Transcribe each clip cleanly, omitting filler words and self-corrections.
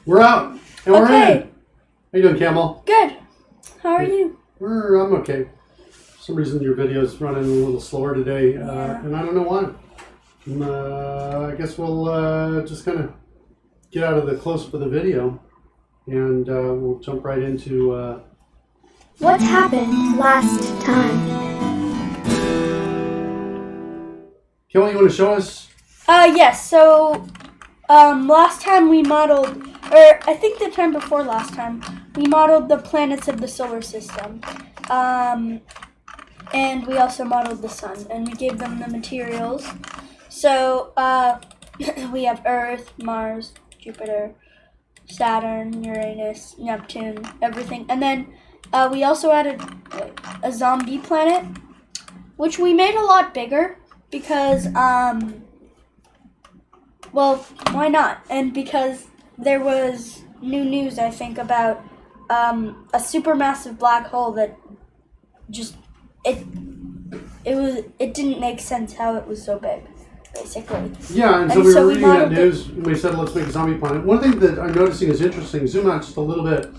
We're out, and we're in. How you doing, Camel? Good. How are you? I'm okay. For some reason your video's running a little slower today, and I don't know why. I guess we'll just kind of get out of the close-up of the video, and we'll jump right into... What happened last time? Camel, you want to show us? Yes. So, last time we modeled, or I think the time before last time, we modeled the planets of the solar system. And we also modeled the sun, and we gave them the materials. So, we have Earth, Mars, Jupiter, Saturn, Uranus, Neptune, everything. And then we also added a zombie planet, which we made a lot bigger because, well, why not? And because there was new news, I think, about a supermassive black hole that just it didn't make sense how it was so big, basically. Yeah, and so we were reading that news, and we said, let's make a zombie planet. One thing that I'm noticing is interesting, zoom out just a little bit.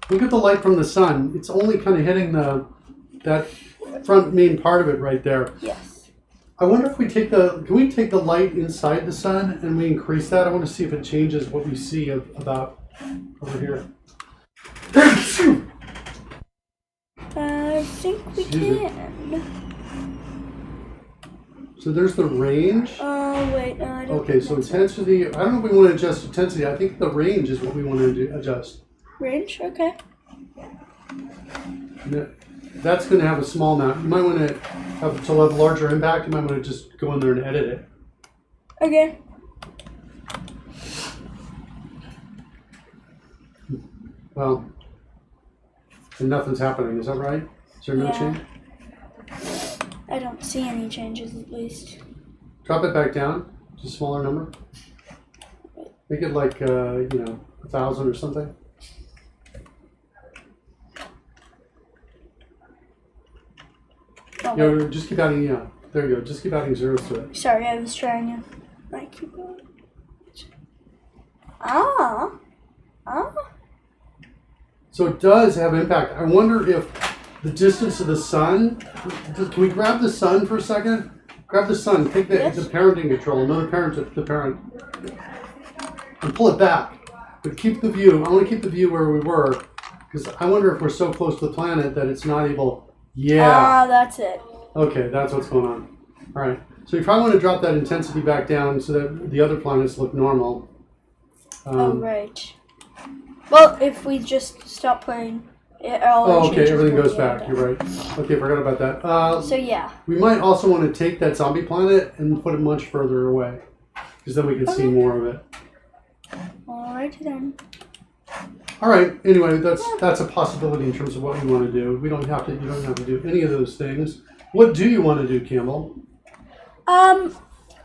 Look at the light from the sun. It's only kind of hitting that front main part of it right there. Yes. I wonder if we take can we take the light inside the sun and we increase that? I want to see if it changes what we see about over here. I think we can. So there's the range. Oh, wait, no, I don't. Okay, so intensity, I don't know if we want to adjust intensity. I think the range is what we want to adjust. Range, okay. That's going to have a small amount. You might want to have larger impact. You might want to just go in there and edit it. Okay. Well, and nothing's happening. Is that right? Is there no change? I don't see any changes, at least. Drop it back down. Just a smaller number. Make it like 1,000 or something. Oh, yeah, just keep adding. Yeah, there you go. Just keep adding zeros to it. Sorry, I was trying to keep going. Ah. So it does have impact. I wonder if the distance of the sun. Can we grab the sun for a second? Grab the sun. Take the parenting control. No, the parent. And pull it back. But keep the view. I want to keep the view where we were, because I wonder if we're so close to the planet that it's not able. Yeah. Ah, that's it. Okay, that's what's going on. All right. So you probably want to drop that intensity back down so that the other planets look normal. Oh, right. Well, if we just stop playing, it all okay, everything goes back. You're right. Okay, forgot about that. So yeah. We might also want to take that zombie planet and put it much further away, because then we can see more of it. All right then. All right. Anyway, that's a possibility in terms of what we want to do. You don't have to do any of those things. What do you want to do, Campbell?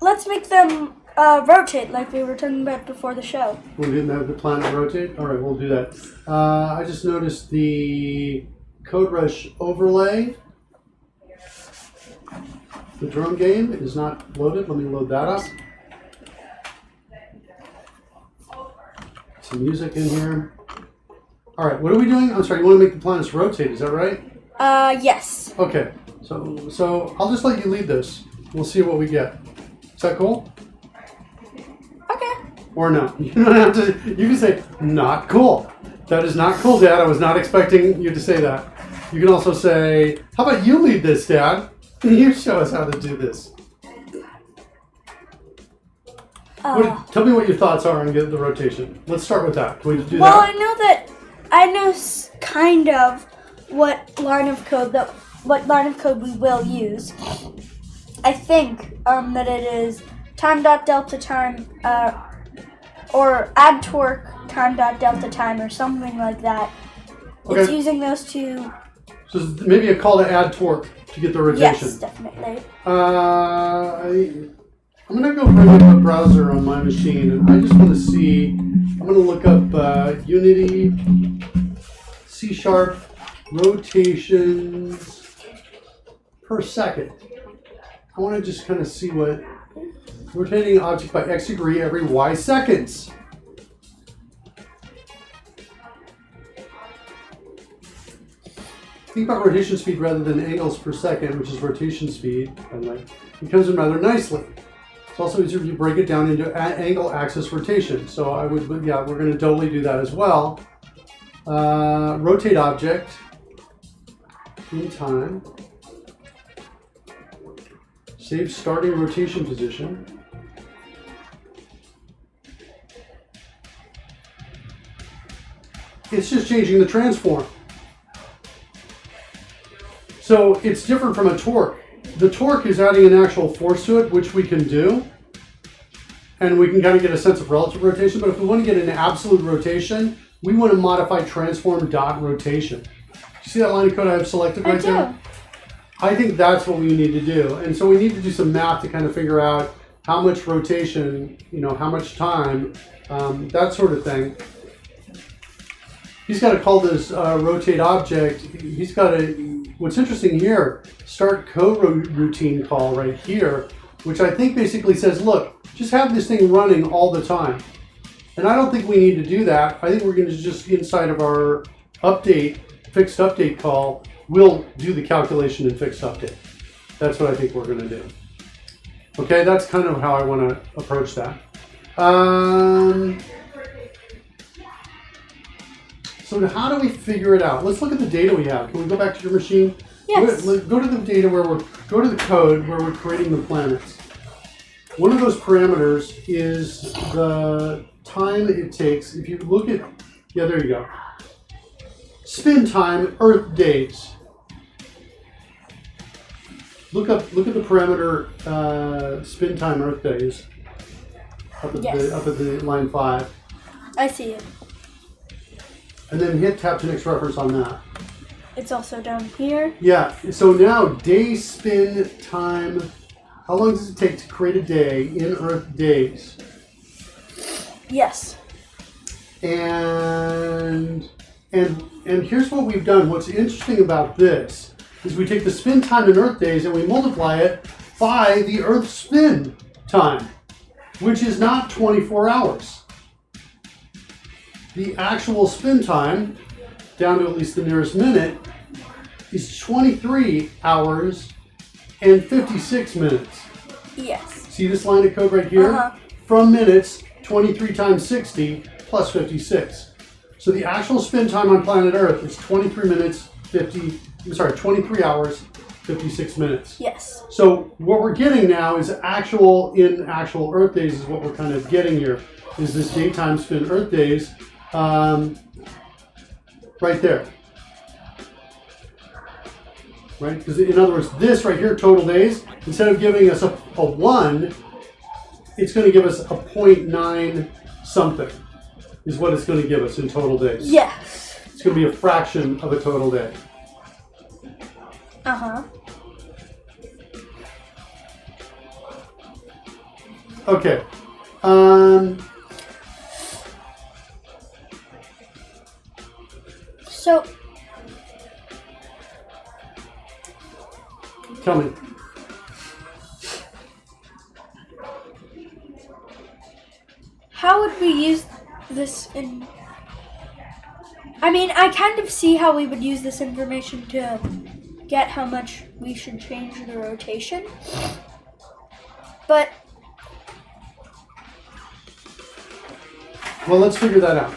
Let's make them rotate like we were talking about before the show. We didn't have the planet rotate? All right, we'll do that. I just noticed the CodeRush overlay. The drone game is not loaded. Let me load that up. Some music in here. All right, what are we doing? I'm sorry, you want to make the planets rotate, is that right? Yes. Okay, so I'll just let you lead this. We'll see what we get. Is that cool? Okay. Or no? You don't have to. You can say, not cool. That is not cool, Dad. I was not expecting you to say that. You can also say, how about you lead this, Dad? You show us how to do this. Tell me what your thoughts are on the rotation. Let's start with that. Can we do that? Well, I know kind of what line of code we will use. I think that it is time.delta time or add torque time.delta time or something like that. Okay. It's using those two. So maybe a call to add torque to get the rotation. Yes, definitely. I'm going to go bring up the browser on my machine, and I just want to see, I'm going to look up Unity, C# rotations per second. I want to just kind of see what rotating an object by x degree every y seconds. think about rotation speed rather than angles per second, which is rotation speed, by the way, it comes in rather nicely. It's also easier if you break it down into angle axis rotation. So I would, yeah, we're going to totally do that as well. Rotate object in time. Save starting rotation position. It's just changing the transform. So it's different from a torque. The torque is adding an actual force to it, which we can do. And we can kind of get a sense of relative rotation. But if we want to get an absolute rotation, we want to modify transform dot rotation. You see that line of code I have selected right there? I think that's what we need to do. And so we need to do some math to kind of figure out how much rotation, you know, how much time, that sort of thing. He's got to call this rotate object. He's got to, what's interesting here, start coroutine call right here, which I think basically says, look, just have this thing running all the time. And I don't think we need to do that. I think we're going to just, inside of our update, fixed update call, we'll do the calculation in fixed update. That's what I think we're going to do. Okay, that's kind of how I want to approach that. So how do we figure it out? Let's look at the data we have. Can we go back to your machine? Yes. Go to the data where go to the code where we're creating the planets. One of those parameters is the time it takes. If you look at, yeah, there you go. Spin time, Earth days. Look at the parameter spin time, Earth days. Up at the line 5. I see it. And then hit tap to next reference on that. It's also down here. Yeah, so now day spin time, how long does it take to create a day in Earth days? Yes. And here's what we've done. What's interesting about this is we take the spin time in Earth days and we multiply it by the Earth spin time, which is not 24 hours. The actual spin time, down to at least the nearest minute, is 23 hours and 56 minutes. Yes. See this line of code right here? From minutes, 23 times 60 plus 56. So the actual spin time on planet Earth is 23 hours, 56 minutes. Yes. So what we're getting now is actual Earth days is what we're kind of getting here, is this daytime spin Earth days. Right there. Right? Because in other words, this right here, total days, instead of giving us a 1, it's going to give us a 0.9 something is what it's going to give us in total days. Yes. It's going to be a fraction of a total day. Okay. So, tell me. how would we use this in... I mean, I kind of see how we would use this information to get how much we should change the rotation. But... well, let's figure that out.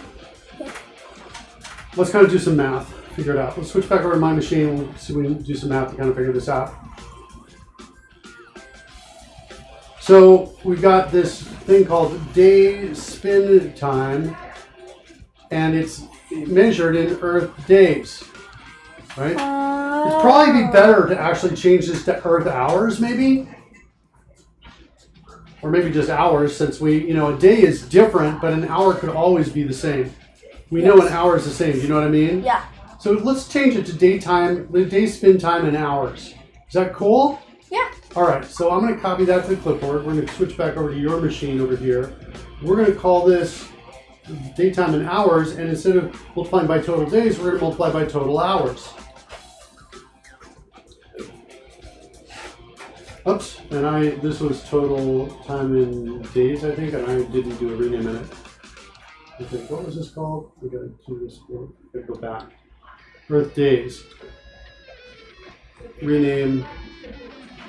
Let's kind of do some math, figure it out. Let's switch back over to my machine and we'll see if we can do some math to kind of figure this out. So we've got this thing called day spin time, and it's measured in Earth days, right? It'd probably be better to actually change this to Earth hours, maybe? Or maybe just hours, since we, a day is different, but an hour could always be the same. We know an hour is the same, you know what I mean? Yeah. So let's change it to daytime, the day spin time in hours. Is that cool? Yeah. All right, so I'm going to copy that to the clipboard. We're going to switch back over to your machine over here. We're going to call this daytime in hours, and instead of multiplying by total days, we're going to multiply by total hours. Oops, and this was total time in days, I think, and I didn't do a rename in it. Okay, what was this called? We gotta do this. We gotta go back. Earth days. rename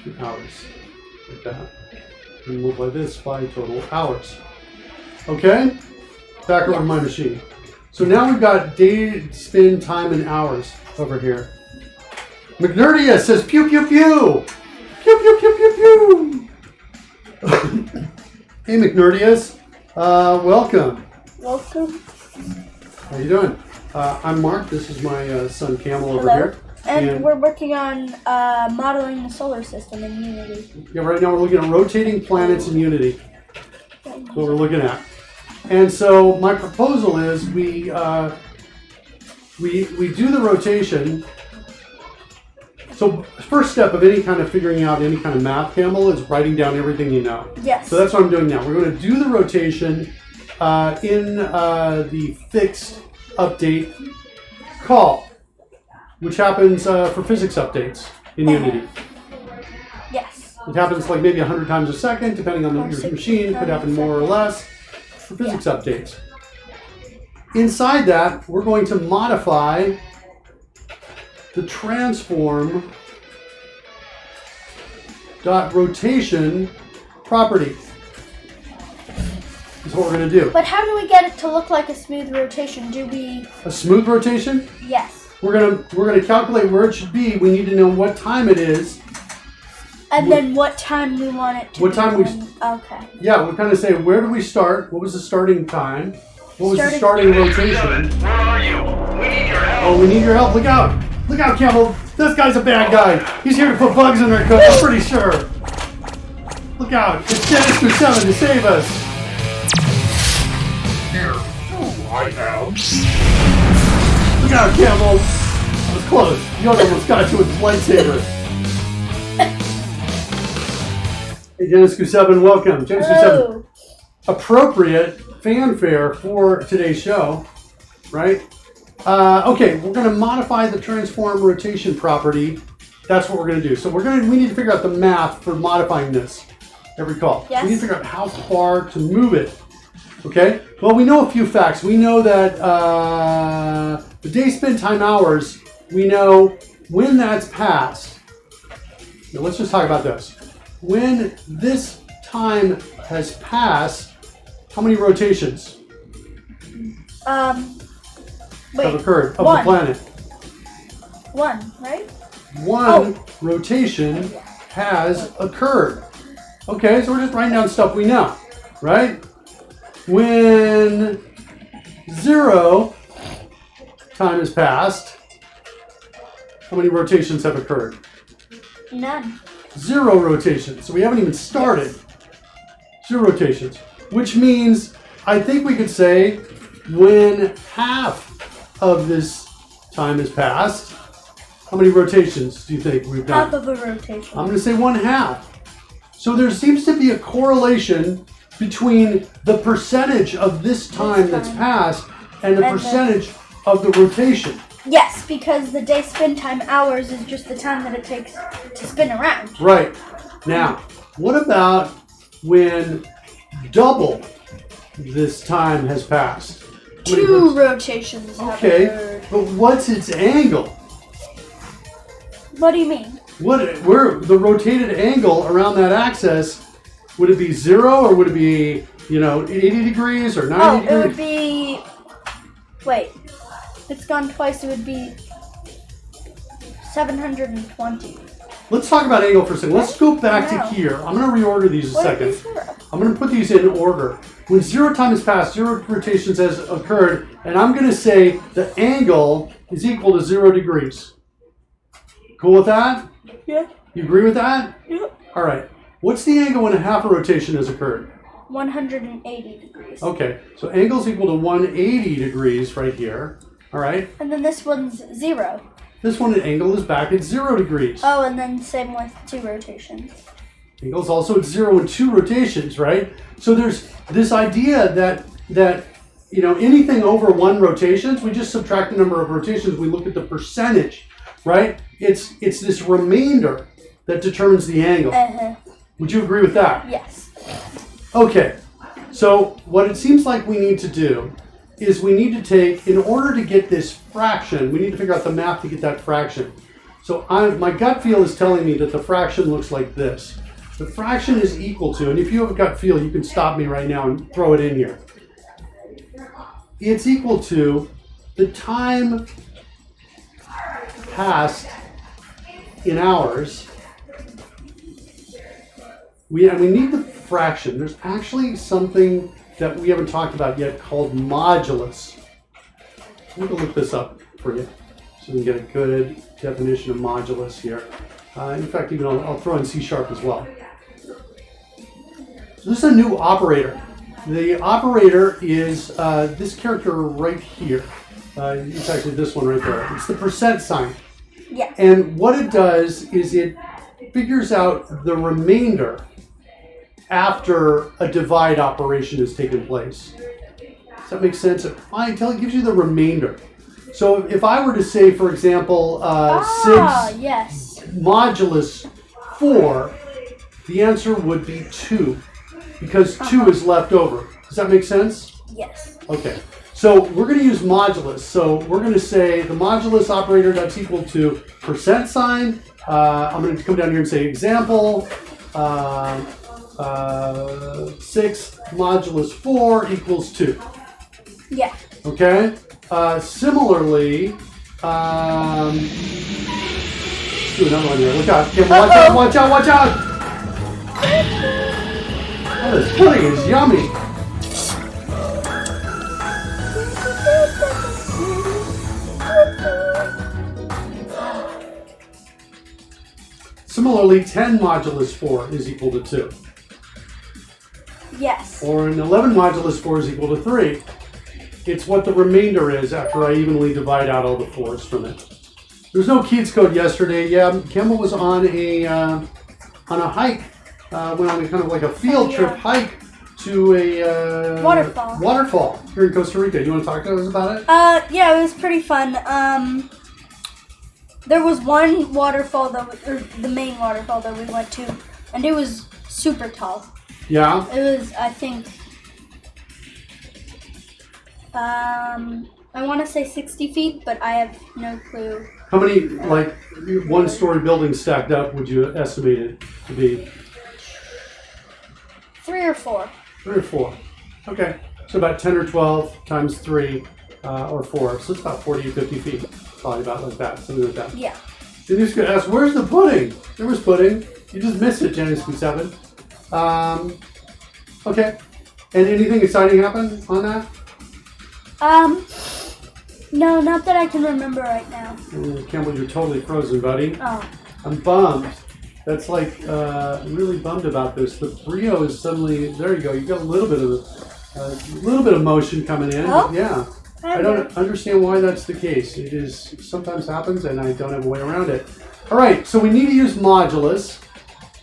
to hours, like that. And multiply this by total hours. Okay? Back over my machine. So now we've got day, spin, time, and hours over here. McNerdia says pew pew pew! Pew pew pew pew pew! Hey McNerdias, welcome. Welcome. How you doing? I'm Mark. This is my son Camel over Hello. here. And we're working on modeling the solar system in Unity. Yeah, right now we're looking at rotating planets in Unity. That's what we're looking at. And so my proposal is we do the rotation. So first step of any kind of figuring out any kind of math, Camel, is writing down everything you know. Yes. So that's what I'm doing now. We're going to do the rotation in the fixed update call, which happens for physics updates in Unity. Yes. It happens like maybe 100 times a second, depending on your machine. Could happen more or less for physics updates. Inside that, we're going to modify the transform dot rotation property. Is what we're going to do. But how do we get it to look like a smooth rotation? Do we? A smooth rotation? Yes. We're gonna calculate where it should be. We need to know what time it is. And then what time we want it to What be. time we? Okay. Yeah, we kind of say where do we start? What was the starting time? What was the Starting- starting rotation? Where are you? We need your help. Oh, we need your help. Look out! Look out, Campbell! This guy's a bad guy. He's here to put bugs in our code. I'm pretty sure. Look out! It's Dennis 7 to save us. Here. Oh, I am. Look out, Campbell! That was close. Yoda almost got you with his lightsaber. Hey, Dennis 7, welcome. Dennis 7. Hello. Appropriate fanfare for today's show, right? Okay, we're going to modify the transform rotation property. That's what we're going to do. So we need to figure out the math for modifying this every call. Yes. We need to figure out how far to move it. Okay. Well, we know a few facts. We know that the day spend time hours. We know when that's passed. Now, let's just talk about this. When this time has passed, how many rotations Wait. have occurred of one. the planet? One, right? One rotation has occurred. Okay, so we're just writing down stuff we know, right? When 0 time has passed, how many rotations have occurred? None. 0 rotations. So we haven't even started. 0 rotations. Which means, I think we could say, when half of this time has passed, how many rotations do you think we've done? Half of a rotation. I'm going to say 1/2. So there seems to be a correlation between the percentage of this time that's passed and the percentage of the rotation. Yes, because the day spin time hours is just the time that it takes to spin around. Right. Now, what about when double this time has passed? How many 2 rotations have Okay, occurred. but what's its angle? What do you mean? Where the rotated angle around that axis, would it be 0 or would it be, 80 degrees or 90 Oh, degrees? it would be... Wait. It's gone twice. It would be 720. Let's talk about angle for a second. Let's go back Wow. to here. I'm going to reorder these a What second. is 0? I'm going to put these in order. When 0 time has passed, 0 rotations has occurred, and I'm going to say the angle is equal to 0 degrees. Cool with that? Yeah. You agree with that? Yep. All right. What's the angle when a half a rotation has occurred? 180 degrees. Okay, so angle is equal to 180 degrees right here. All right. And then this one's 0. This one, the angle is back at 0 degrees. Oh, and then same with 2 rotations. Angle is also at 0 and 2 rotations, right? So there's this idea that anything over 1 rotations, we just subtract the number of rotations. We look at the percentage, right? It's this remainder that determines the angle. Would you agree with that? Yes. Okay. So what it seems like we need to do is we need to take, in order to get this fraction, we need to figure out the math to get that fraction. So my gut feel is telling me that the fraction looks like this. The fraction is equal to, and if you have a gut feel, you can stop me right now and throw it in here. It's equal to the time passed in hours. We need the fraction. There's actually something that we haven't talked about yet called modulus. I'm going to look this up for you so we can get a good definition of modulus here. In fact, even I'll throw in C# as well. So this is a new operator. The operator is this character right here. It's actually this one right there. It's the percent sign. Yes. And what it does is it figures out the remainder after a divide operation has taken place. Does that make sense? It gives you the remainder. So if I were to say, for example, 6 yes. modulus 4, the answer would be 2, because 2 is left over. Does that make sense? Yes. Okay. So we're going to use modulus. So we're going to say the modulus operator that's equal to percent sign. I'm going to come down here and say example 6 modulus 4 equals 2. Yeah. Okay. Similarly, let's do another one here. Look out! Okay, watch out! Watch out! Watch out! Oh, this pudding is yummy. Similarly, 10 modulus 4 is equal to 2. Yes. Or an 11 modulus 4 is equal to 3. It's what the remainder is after I evenly divide out all the 4s from it. There's no KidzCode yesterday. Yeah, Campbell was on a hike, went on a kind of like a field trip hike to a waterfall here in Costa Rica. You want to talk to us about it? Yeah, it was pretty fun. There was one waterfall the main waterfall that we went to, and it was super tall. Yeah. It was, I think, I want to say 60 feet, but I have no clue. How many, like, one-story buildings stacked up would you estimate it to be? 3 or 4. 3 or 4. Okay. So about 10 or 12 times 3 or 4. So it's about 40 or 50 feet. Probably about like that. Something like that. Yeah. Then you're just going to ask, where's the pudding? There was pudding. You just missed it, Genesis 7. Okay. And anything exciting happen on that? No, not that I can remember right now. Campbell, you're totally frozen, buddy. Oh. I'm bummed. That's like, I'm really bummed about this. The Brio is suddenly, there you go. You got a little bit of motion coming in. Oh? Yeah. I don't understand why that's the case. It is sometimes happens, and I don't have a way around it. All right, so we need to use modulus.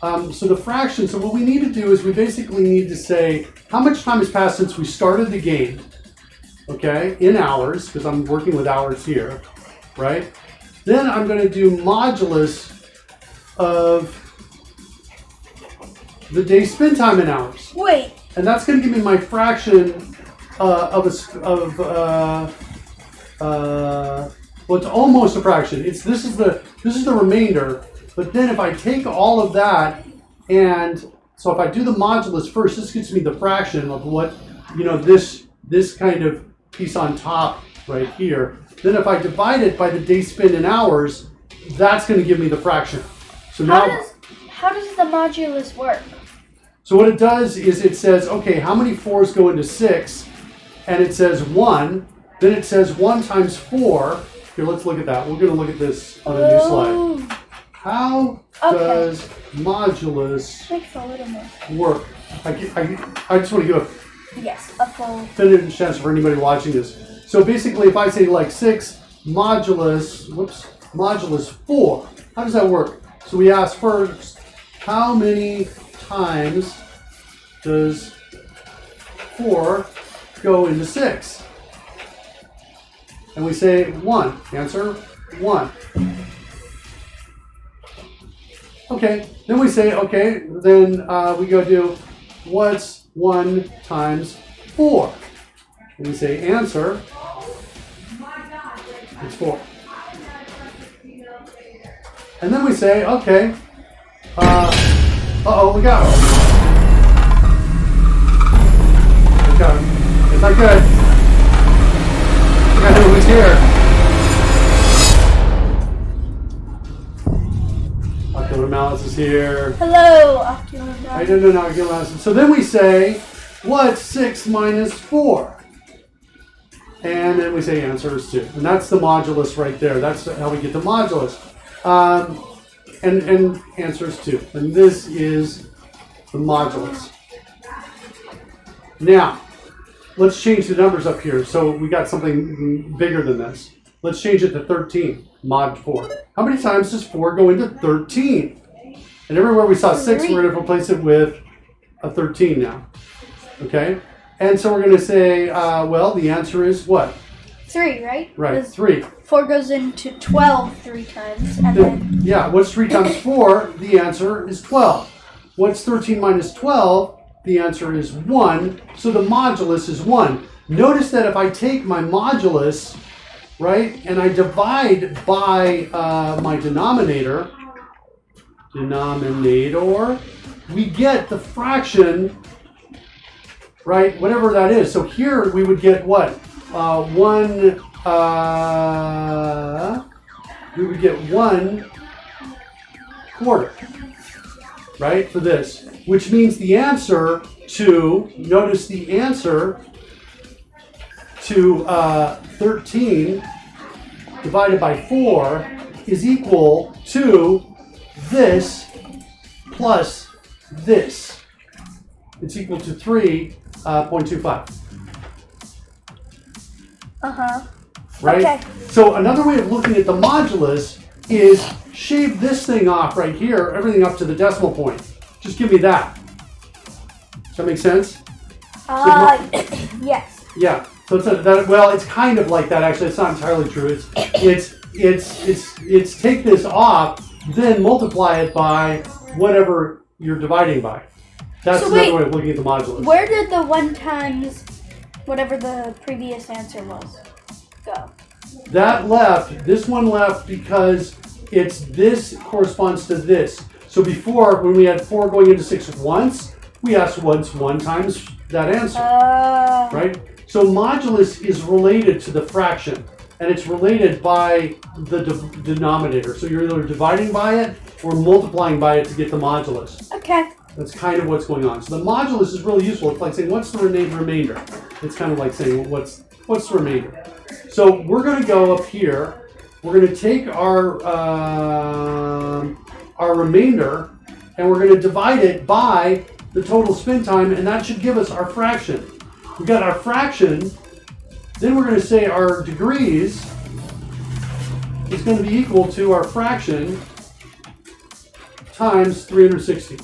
So the fraction. So what we need to do is we basically need to say how much time has passed since we started the game. Okay, in hours, because I'm working with hours here, right? Then I'm going to do modulus of the day spin time in hours. Wait. And that's going to give me my fraction well, it's almost a fraction. This is the remainder. But then if I take all of that, and so if I do the modulus first, this gives me the fraction of what, this kind of piece on top right here. Then if I divide it by the day spin in hours, that's going to give me the fraction. So now, how does the modulus work? So what it does is it says, okay, how many 4s go into 6? And it says 1. Then it says 1 times 4. Here, let's look at that. We're going to look at this on a new slide. How does modulus Makes a little more. work? I just want to give a full definitive chance for anybody watching this. So basically, if I say like 6 modulus 4, how does that work? So we ask first, how many times does 4 go into 6? And we say 1. Answer 1. Okay, then we say, okay, then we go do what's 1 times 4? And we say answer, it's 4. And then we say, okay, uh-oh, we got it. Okay, it's not good. We gotta know who's here. Ocular Malice is here. Hello, Ocular Malice. No, Ocular Malice. So then we say, what's 6 minus 4? And then we say answer is 2. And that's the modulus right there. That's how we get the modulus. And answer is 2. And this is the modulus. Now, let's change the numbers up here. So we got something bigger than this. Let's change it to 13, mod 4. How many times does 4 go into 13? And everywhere we saw 6, we're going to replace it with a 13 now. Okay? And so we're going to say, well, the answer is what? 3, right? Right, 'Cause 3. 4 goes into 12 3 times, and then... Yeah, what's 3 times 4? The answer is 12. What's 13 minus 12? The answer is 1. So the modulus is 1. Notice that if I take my modulus, right, and I divide by my denominator, we get the fraction, right, whatever that is. So here we would get what? We would get 1/4, right, for this, which means the answer to, notice the answer to 13 divided by 4 is equal to this plus this. It's equal to 3.25. Right? Okay. So another way of looking at the modulus is shave this thing off right here, everything up to the decimal point. Just give me that. Does that make sense? Yes. Yeah. So it's it's kind of like that actually. It's not entirely true. It's take this off, then multiply it by whatever you're dividing by. That's another way of looking at the modulus. Where did the 1 times whatever the previous answer was go? That left, this one left because this corresponds to this. So before, when we had 4 going into 6 once, we asked what's 1 times that answer, right? So modulus is related to the fraction, and it's related by the denominator. So you're either dividing by it or multiplying by it to get the modulus. Okay. That's kind of what's going on. So the modulus is really useful. It's like saying, what's the remainder? It's kind of like saying, what's the remainder? So we're going to go up here. We're going to take our remainder, and we're going to divide it by the total spin time, and that should give us our fraction. We got our fraction. Then we're going to say our degrees is going to be equal to our fraction times 360.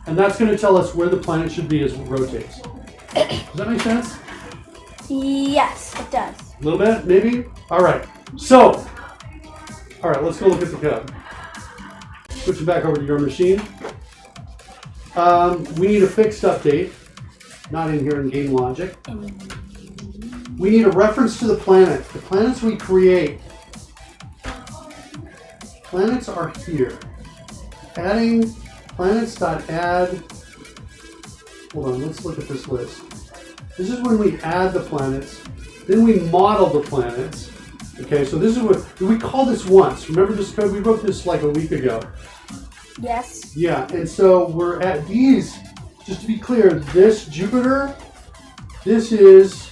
And that's going to tell us where the planet should be as it rotates. Does that make sense? Yes, it does. A little bit, maybe? All right. So, all right, let's go look at the code. Switching back over to your machine. We need a fixed update. Not in here in game logic. We need a reference to the planet. The planets we create. Planets are here. Adding planets.add. Hold on, let's look at this list. This is when we add the planets. Then we model the planets. Okay, so this is what we call this once. Remember this code? We wrote this like a week ago. Yes. Yeah, and so we're at these. Just to be clear, this Jupiter, this is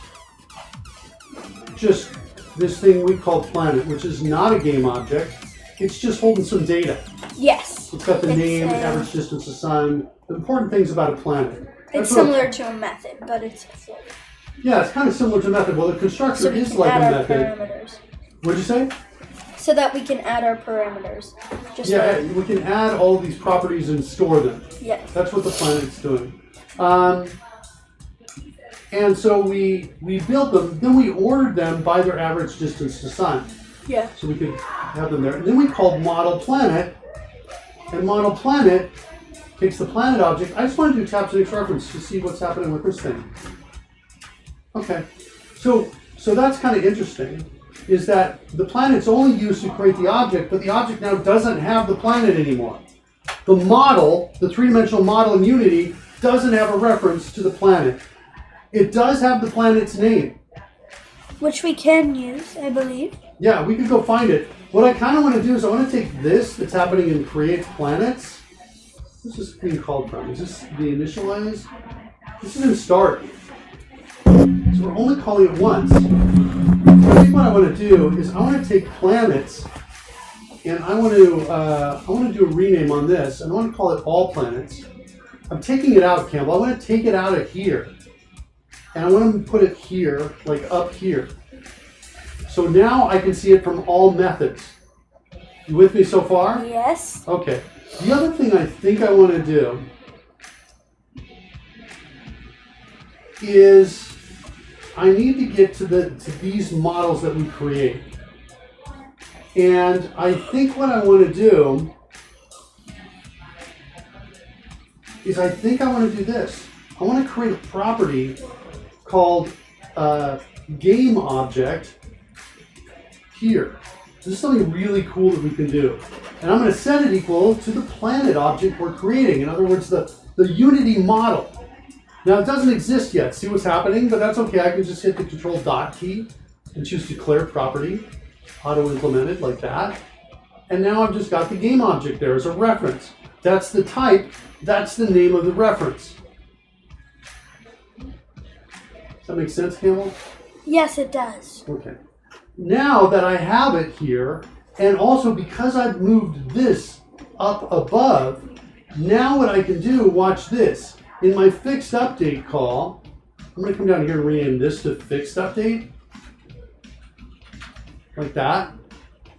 just this thing we call planet, which is not a game object. It's just holding some data. Yes. It's got the name, average distance of sun, the important things about a planet. It's similar to a method, but it's different. Yeah, it's kind of similar to a method. Well, the constructor is like a method. Parameters. What'd you say? So that we can add our parameters. We can add all these properties and store them. Yes. That's what the planet's doing. And so we built them, then we ordered them by their average distance to sun. Yeah. So we could have them there. And then we called model planet. And model planet takes the planet object. I just want to do tab 6 reference to see what's happening with this thing. Okay. So So that's kind of interesting, is that the planet's only used to create the object, but the object now doesn't have the planet anymore. The model, the three-dimensional model in Unity, doesn't have a reference to the planet. It does have the planet's name. Which we can use, I believe. Yeah, we could go find it. What I kind of want to do is I want to take this that's happening in Create Planets. What's this being called from? Is this the initialize? This is in Start. So we're only calling it once. I think what I want to do is I want to take planets and I want to do a rename on this, and I want to call it All Planets. I'm taking it out, Campbell. I want to take it out of here. And I want to put it here, like up here. So now I can see it from all methods. You with me so far? Yes. Okay. The other thing I think I want to do is I need to get to these models that we create. And I think what I want to do is I think I want to do this. I want to create a property called game object here. This is something really cool that we can do. And I'm going to set it equal to the planet object we're creating. In other words, the Unity model. Now it doesn't exist yet. See what's happening? But that's okay. I can just hit the Control Dot key and choose declare property, auto implemented like that. And now I've just got the game object there as a reference. That's the type. That's the name of the reference. Does that make sense, Campbell? Yes, it does. Okay. Now that I have it here, and also because I've moved this up above, now what I can do, watch this. In my fixed update call, I'm going to come down here and rename this to fixed update. Like that.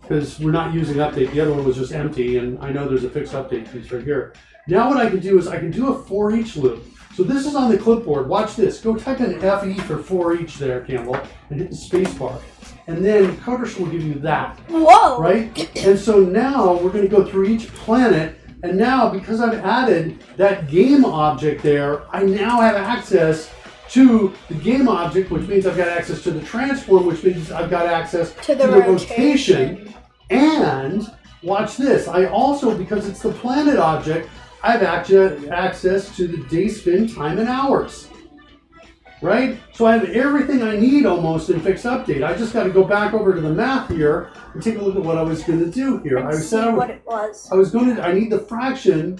Because we're not using update. The other one was just empty, and I know there's a fixed update piece right here. Now what I can do is I can do a for each loop. So this is on the clipboard. Watch this. Go type in FE for each there, Campbell, and hit the space bar. And then Coders will give you that. Whoa! Right? And so now we're going to go through each planet. And now, because I've added that game object there, I now have access to the game object, which means I've got access to the transform, which means I've got access to the rotation. And watch this. I also, because it's the planet object, I have access to the day, spin, time, and hours. Right? So I have everything I need almost in fixed update. I just got to go back over to the math here and take a look at what I was going to do here. I need the fraction,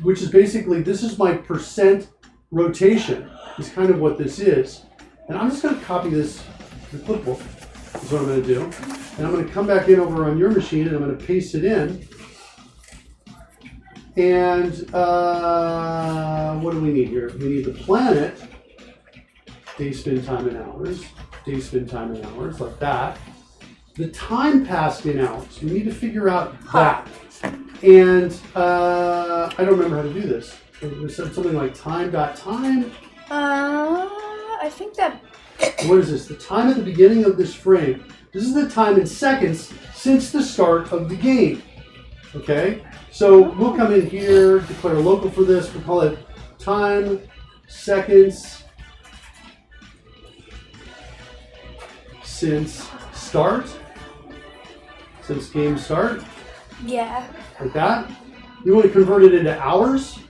which is basically, this is my percent rotation, is kind of what this is. And I'm just going to copy this to the clipboard, is what I'm going to do. And I'm going to come back in over on your machine and I'm going to paste it in. And what do we need here? We need the planet. Day, spin, time, and hours. Day, spin, time, and hours, like that. The time passed in hours. We need to figure out that. And I don't remember how to do this. It said something like time.time. I think that... What is this? The time at the beginning of this frame. This is the time in seconds since the start of the game. Okay? So we'll come in here, declare a local for this. We'll call it time, seconds, since start, since game start. Yeah. Like that. You want to convert it into hours? Do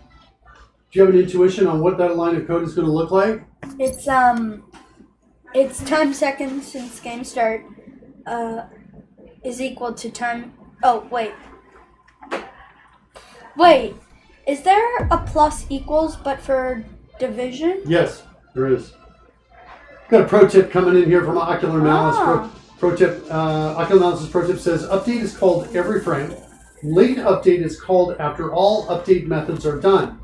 you have an intuition on what that line of code is going to look like? It's time seconds since game start is equal to time. Oh wait. Wait, is there a plus equals but for division? Yes, there is. Got a pro tip coming in here from Ocular Malice. Pro tip, Ocular Malice's pro tip says, update is called every frame. Late update is called after all update methods are done.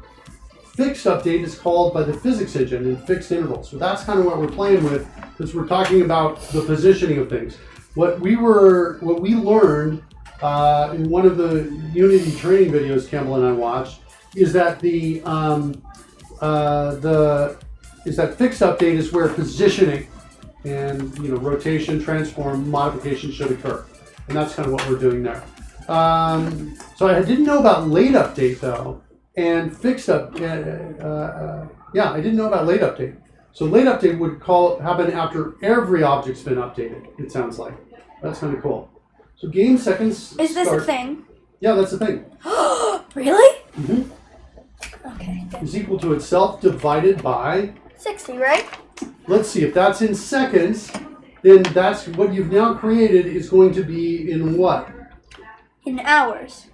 Fixed update is called by the physics engine in fixed intervals. So that's kind of what we're playing with, because we're talking about the positioning of things. What we learned in one of the Unity training videos Campbell and I watched is that that fixed update is where positioning and rotation, transform, modification should occur, and that's kind of what we're doing there. So I didn't know about late update though, and fixed up. I didn't know about late update. So late update would happen after every object's been updated, it sounds like. That's kind of cool. So game seconds Is this a start- thing? Yeah, that's the thing. Really? Mm-hmm. Okay. Good. Is equal to itself divided by, 60, right? let's see, if that's in seconds, then that's what you've now created is going to be in what? In hours.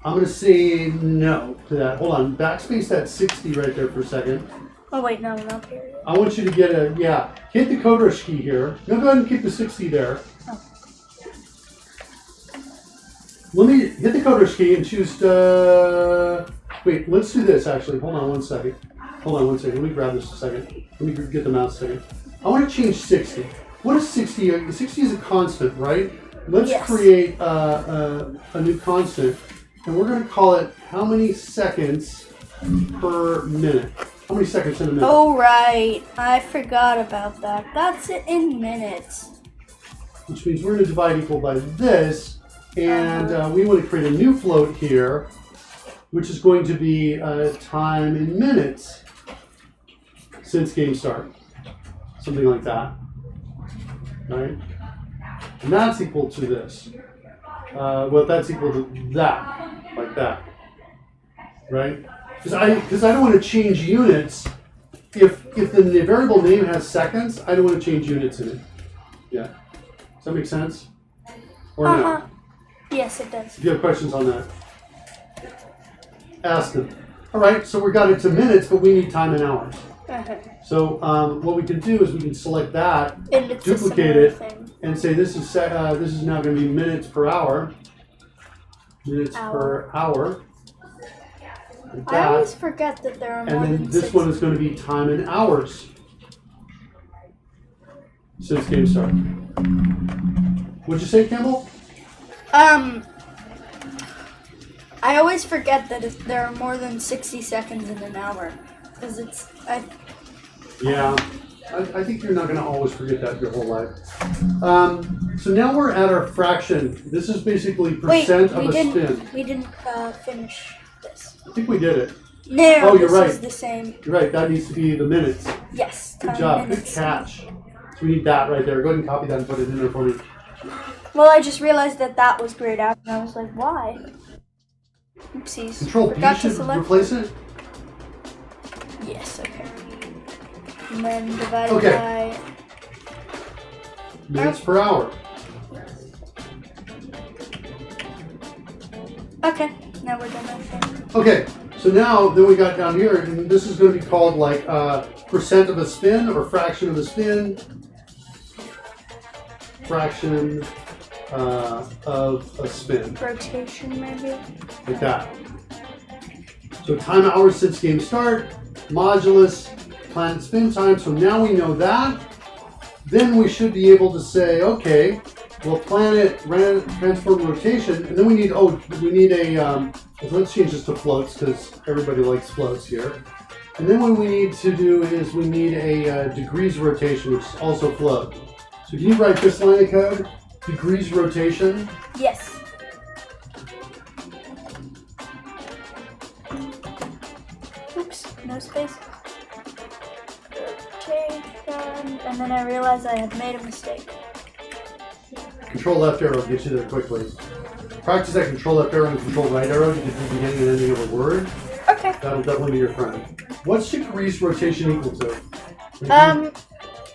I'm going to say no to that. Hold on, backspace that 60 right there for a second. Oh wait, no, not period. I want you to get hit the code rush key here. No, go ahead and keep the 60 there. Oh. Let me hit the code rush key and choose, wait, let's do this actually. Hold on one second. Let me grab this a second. Let me get the mouse a second. I want to change 60. What is 60? 60 is a constant, right? Let's create a new constant. And we're going to call it how many seconds per minute. How many seconds in a minute? Oh, right. I forgot about that. That's it in minutes. Which means we're going to divide equal by this. And we want to create a new float here, which is going to be time in minutes since game start. Something like that. Right? And that's equal to this. Well, that's equal to that. Like that. Right? Because I don't want to change units. If the variable name has seconds, I don't want to change units in it. Yeah. Does that make sense? Or no? Yes, it does. If you have questions on that, ask them. All right, so we got it to minutes, but we need time in hours. So what we can do is we can select that, And it's duplicate it, thing. and say this is now going to be minutes per hour. Minutes per hour. Like I that. always forget that there are more And then than this 60. one is going to be time in hours since game start. What'd you say, Campbell? I always forget that there are more than 60 seconds in an hour. Because Yeah, I think you're not going to always forget that your whole life. So now we're at our fraction. This is basically percent of a spin. We didn't finish this. I think we did it. No, Oh, you're this right. is the same. You're right, that needs to be the minutes. Yes. Good time, job, good minutes. catch. So we need that right there. Go ahead and copy that and put it in there for me. Well, I just realized that was grayed out, and I was like, why? Oopsies. Control B Forgot to should select. replace it. Yes, okay. And then divided Okay. by... Minutes per hour. Okay, now we're done with that. Okay, so now then we got down here, and this is going to be called like percent of a spin or fraction of a spin. Fraction of a spin. Rotation, maybe? Like that. So time hours since game start, modulus, planet spin time. So now we know that. Then we should be able to say, okay, well, planet transform rotation, and then we need a let's change this to floats because everybody likes floats here. And then what we need to do is we need a degrees rotation, which is also float. So can you write this line of code? Degrees rotation. Yes. Oops, no space. Rotation, and then I realized I had made a mistake. Control left arrow gets you there quickly. Practice that control left arrow and control right arrow to get to the beginning and ending of a word. Okay. That'll definitely be your friend. What's degrees rotation equal to?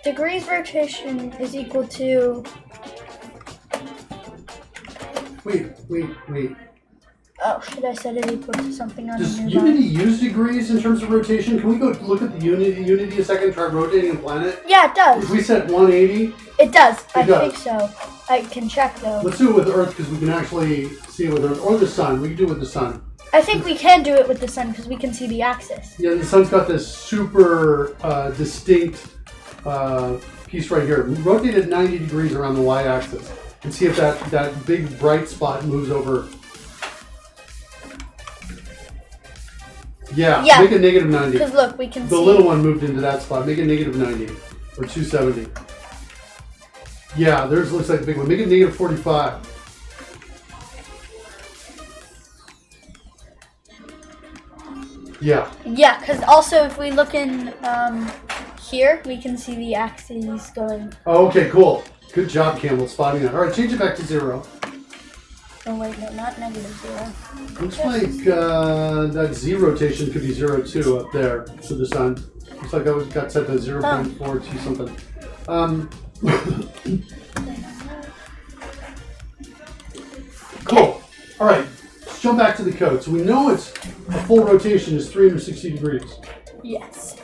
Degrees rotation is equal to... Wait. Oh, should I set it equal to something on Does the new Unity line? use degrees in terms of rotation? Can we go look at the Unity a second, try rotating a planet? Yeah, it does. If we set 180, It does. I does. think so. I can check though. let's do it with Earth because we can actually see it with Earth, or the Sun. We can do it with the Sun. I think we can do it with the sun because we can see the axis. Yeah, the Sun's got this super distinct piece right here. Rotate it 90 degrees around the y-axis and see if that big bright spot moves over. Yeah, Yeah. make it negative 90. Because look, we can The see. little one moved into that spot. Make it negative 90 or 270. Yeah, theirs looks like the big one. Make it negative 45. Yeah. Yeah, because also if we look in here we can see the axes going. Oh, okay, cool. Good job, Campbell, spotting that. All right, change it back to 0. Oh wait, no, not -0. Looks like that Z rotation could be 0 too up there to the sun. Looks like that got set to 0.42 something. Cool. All right, let's jump back to the code. So we know it's a full rotation is 360 degrees. Yes.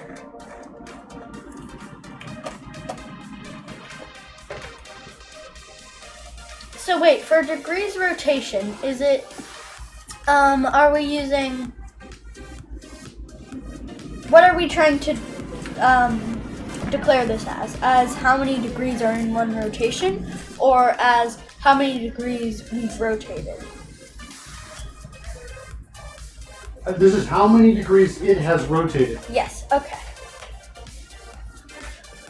So wait, for degrees rotation, is it, are we using, what are we trying to declare this as? As how many degrees are in one rotation, or as how many degrees we've rotated? This is how many degrees it has rotated. Yes, okay.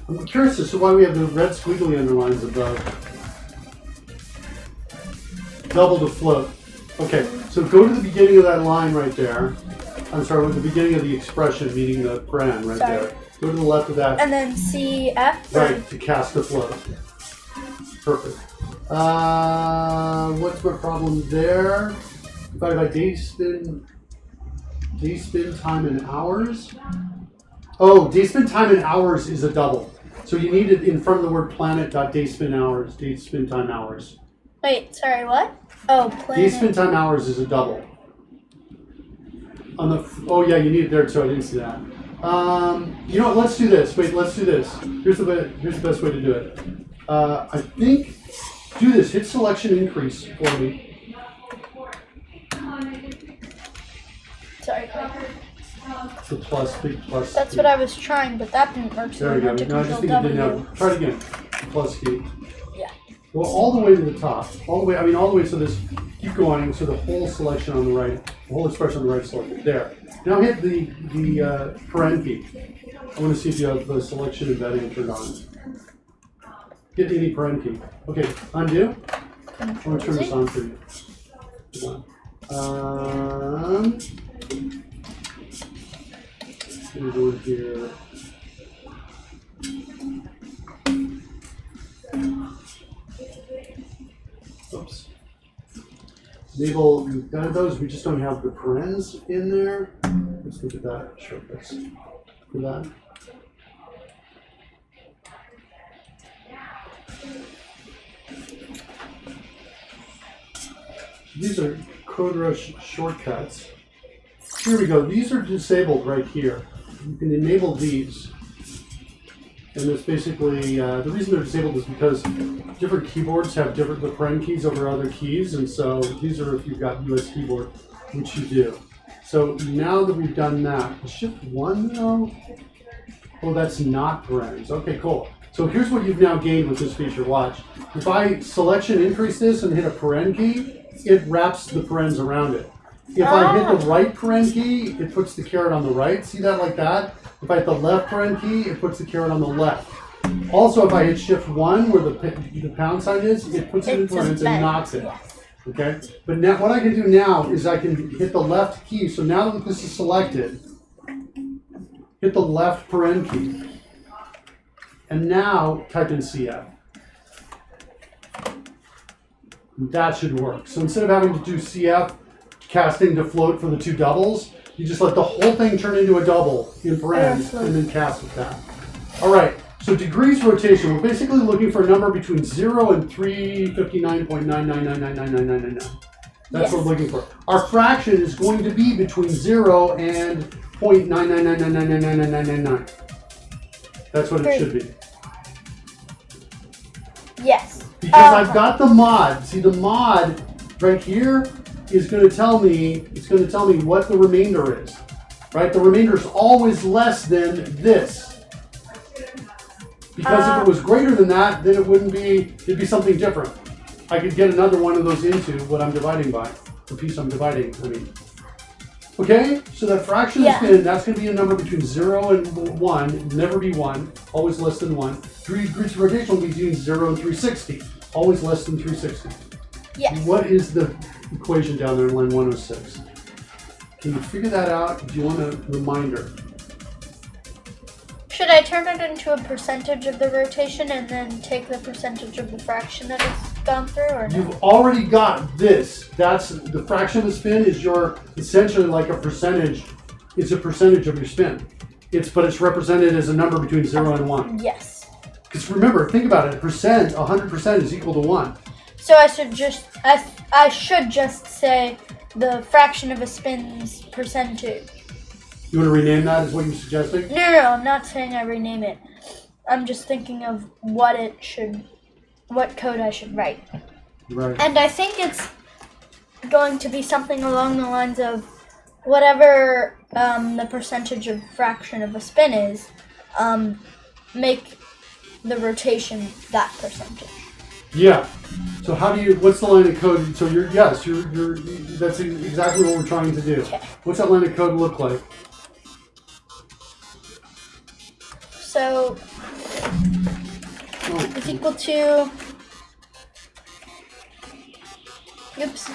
I'm curious as to why we have the red squiggly underlines above. Double to float. Okay, so go to the beginning of that line right there. I'm sorry, with the beginning of the expression, meaning the paren right there. Go to the left of that. And then CF? Right, to cast the float. Perfect. What's my problem there? Divided by day spin time in hours. Oh, day spin time in hours is a double. So you need it in front of the word planet.dayspin hours, day spin time hours. Wait, sorry, what? Oh, planet. Day spin time hours is a double. On the oh yeah, you need it there too. I didn't see that. You know what? Let's do this. Wait, let's do this. Here's the best way to do it. I think do this. Hit selection increase for me. Sorry. It's a plus, big plus. That's what I was trying, but that didn't work. So There we go. I had to No, I just think Control it didn't W. have. Try it again. Plus key. Yeah. Go all the way to the top. All the way. I mean, all the way. So this. Keep going. So the whole selection on the right. The whole expression on the right selected. There. Now hit the paren key. I want to see if you have the selection embedding turned on. Hit any paren key. Okay. Undo. I'm going to turn this on for you. Come on. Let me go here. Oops. Enable, we've got those, we just don't have the parens in there. Let's look at that shortcuts for that. These are CodeRush shortcuts. Here we go. These are disabled right here. You can enable these. And it's basically, the reason they're disabled is because different keyboards have the paren keys over other keys. And so these are if you've got US keyboard, which you do. So now that we've done that, shift 1 though? Oh, that's not parens. Okay, cool. So here's what you've now gained with this feature. Watch. If I selection increase this and hit a paren key, it wraps the parens around it. If I hit the right paren key, it puts the caret on the right. See that like that? If I hit the left paren key, it puts the caret on the left. Also, if I hit shift 1 where the pound sign is, it puts it in parens and knocks it. Okay? But now what I can do now is I can hit the left key. So now that this is selected, hit the left paren key. And now type in CF. That should work. So instead of having to do CF, casting to float for the two doubles, you just let the whole thing turn into a double in parens and then cast with that. All right, so degrees rotation, we're basically looking for a number between 0 and 359.999999999. That's what we're looking for. Our fraction is going to be between 0 and 0.999999999. That's what it should be. Yes. Because I've got the mod. See, the mod right here is going to tell me, it's going to tell me what the remainder is, right? The remainder is always less than this. Because if it was greater than that, then it wouldn't be, it'd be something different. I could get another one of those into what I'm dividing by, the piece I'm dividing, I mean. Okay, so that fraction is good. That's going to be a number between 0 and 1, never be 1, always less than 1. 3 degrees of rotation will be between 0 and 360, always less than 360. Yes. What is the equation down there in line 106? Can you figure that out? Do you want a reminder? Should Should I turn it into a percentage of the rotation and then take the percentage of the fraction that it's gone through, or no? You've already got this. That's the fraction of a spin is your essentially like a percentage. It's a percentage of your spin. But it's represented as a number between 0 and 1. Yes. Because remember, think about it. 100% is equal to 1. So I should just say the fraction of a spin's percentage. You want to rename that? Is what you're suggesting? No, I'm not saying I rename it. I'm just thinking of what code I should write. Right. And I think it's going to be something along the lines of whatever the percentage of fraction of a spin is, make the rotation that percentage. Yeah. So what's the line of code? So that's exactly what we're trying to do. Okay. What's that line of code look like? So it's equal to, oops.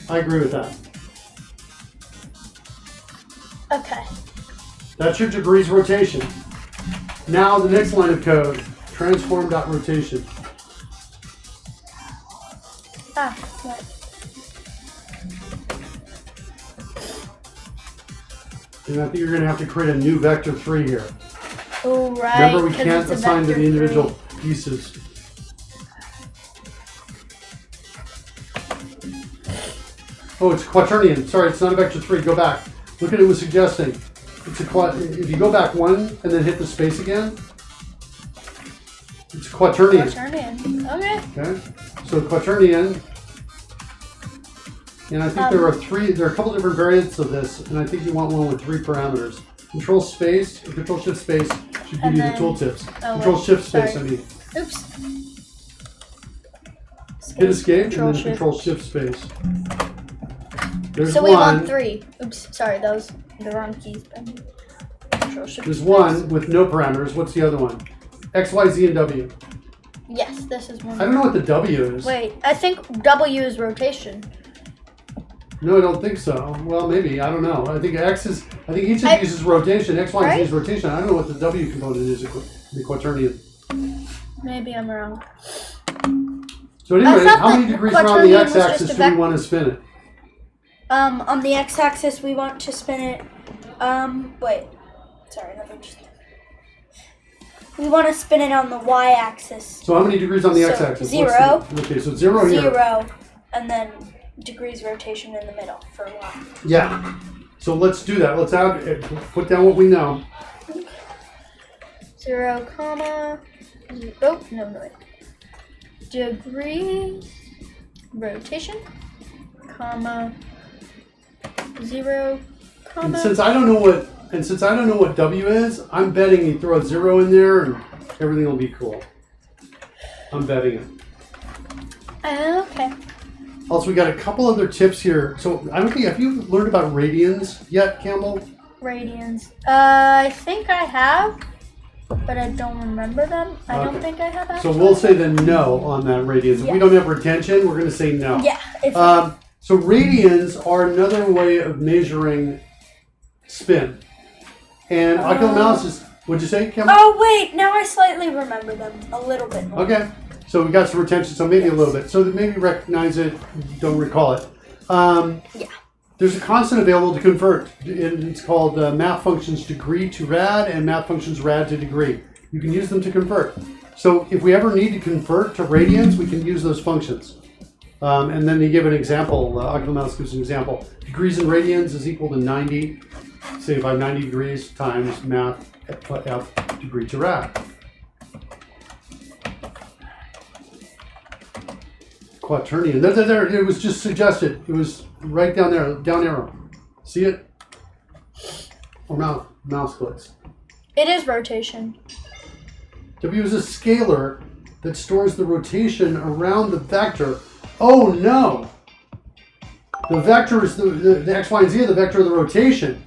I agree with that. Okay. That's your degrees rotation. Now the next line of code, transform.rotation. What? And I think you're going to have to create a new vector 3 here. Oh, right. Remember, we can't assign to the individual pieces. Oh, it's quaternion. Sorry, it's not a vector 3. Go back. Look at it was suggesting. It's if you go back 1 and then hit the space again, it's quaternion. Quaternion. Okay. Okay. So quaternion, and I think there are a couple different variants of this, and I think you want one with 3 parameters. Control space, or control shift space should give you the tooltips. Control shift space, I mean. Oops. Hit escape and then shift. control shift space. There's So one. we want 3. Oops, sorry, that was the wrong keys. Control shift There's space. one with no parameters. What's the other one? X, Y, Z, and W. Yes, this is one. I don't know what the W is. Wait, I think W is rotation. No, I don't think so. Well, maybe. I don't know. I think each of these is rotation. X, Y, and Z is rotation. I don't know what the W component is in the quaternion. Maybe I'm wrong. So anyway, thought how many that degrees around quaternion the was x-axis just a do we want to spin it? On the x-axis, we want to spin it. Wait. Sorry, let me just. We want to spin it on the y-axis. So how many degrees on the x-axis? 0. Okay, so 0 here. 0, and then degrees rotation in the middle for y. Yeah. So let's do that. Let's put down what we know. 0, comma. Oh, no, wait. Degrees rotation, comma, 0, comma. And since I don't know what W is, I'm betting you throw a 0 in there and everything will be cool. I'm betting it. Okay. Also, we got a couple other tips here. So I don't think, have you learned about radians yet, Campbell? Radians. I think I have, but I don't remember them. I don't think I have actually. So we'll say the no on that radians. If we don't have retention, we're going to say no. Yeah. So radians are another way of measuring spin. And ocular mouse is, what'd you say, Campbell? Oh, wait. Now I slightly remember them a little bit more. Okay. So we got some retention, so maybe a little bit. So that maybe recognize it, don't recall it. Yeah. There's a constant available to convert. It's called math functions degree to rad and math functions rad to degree. You can use them to convert. So if we ever need to convert to radians, we can use those functions. And then they give an example. Ocular mouse gives an example. Degrees in radians is equal to 90. Say if I have 90 degrees times math f degree to rad. Quaternion. There, it was just suggested. It was right down there, down arrow. See it? Or mouse clicks. It is rotation. W is a scalar that stores the rotation around the vector. Oh no! The vector is the x, y, and z are the vector of the rotation.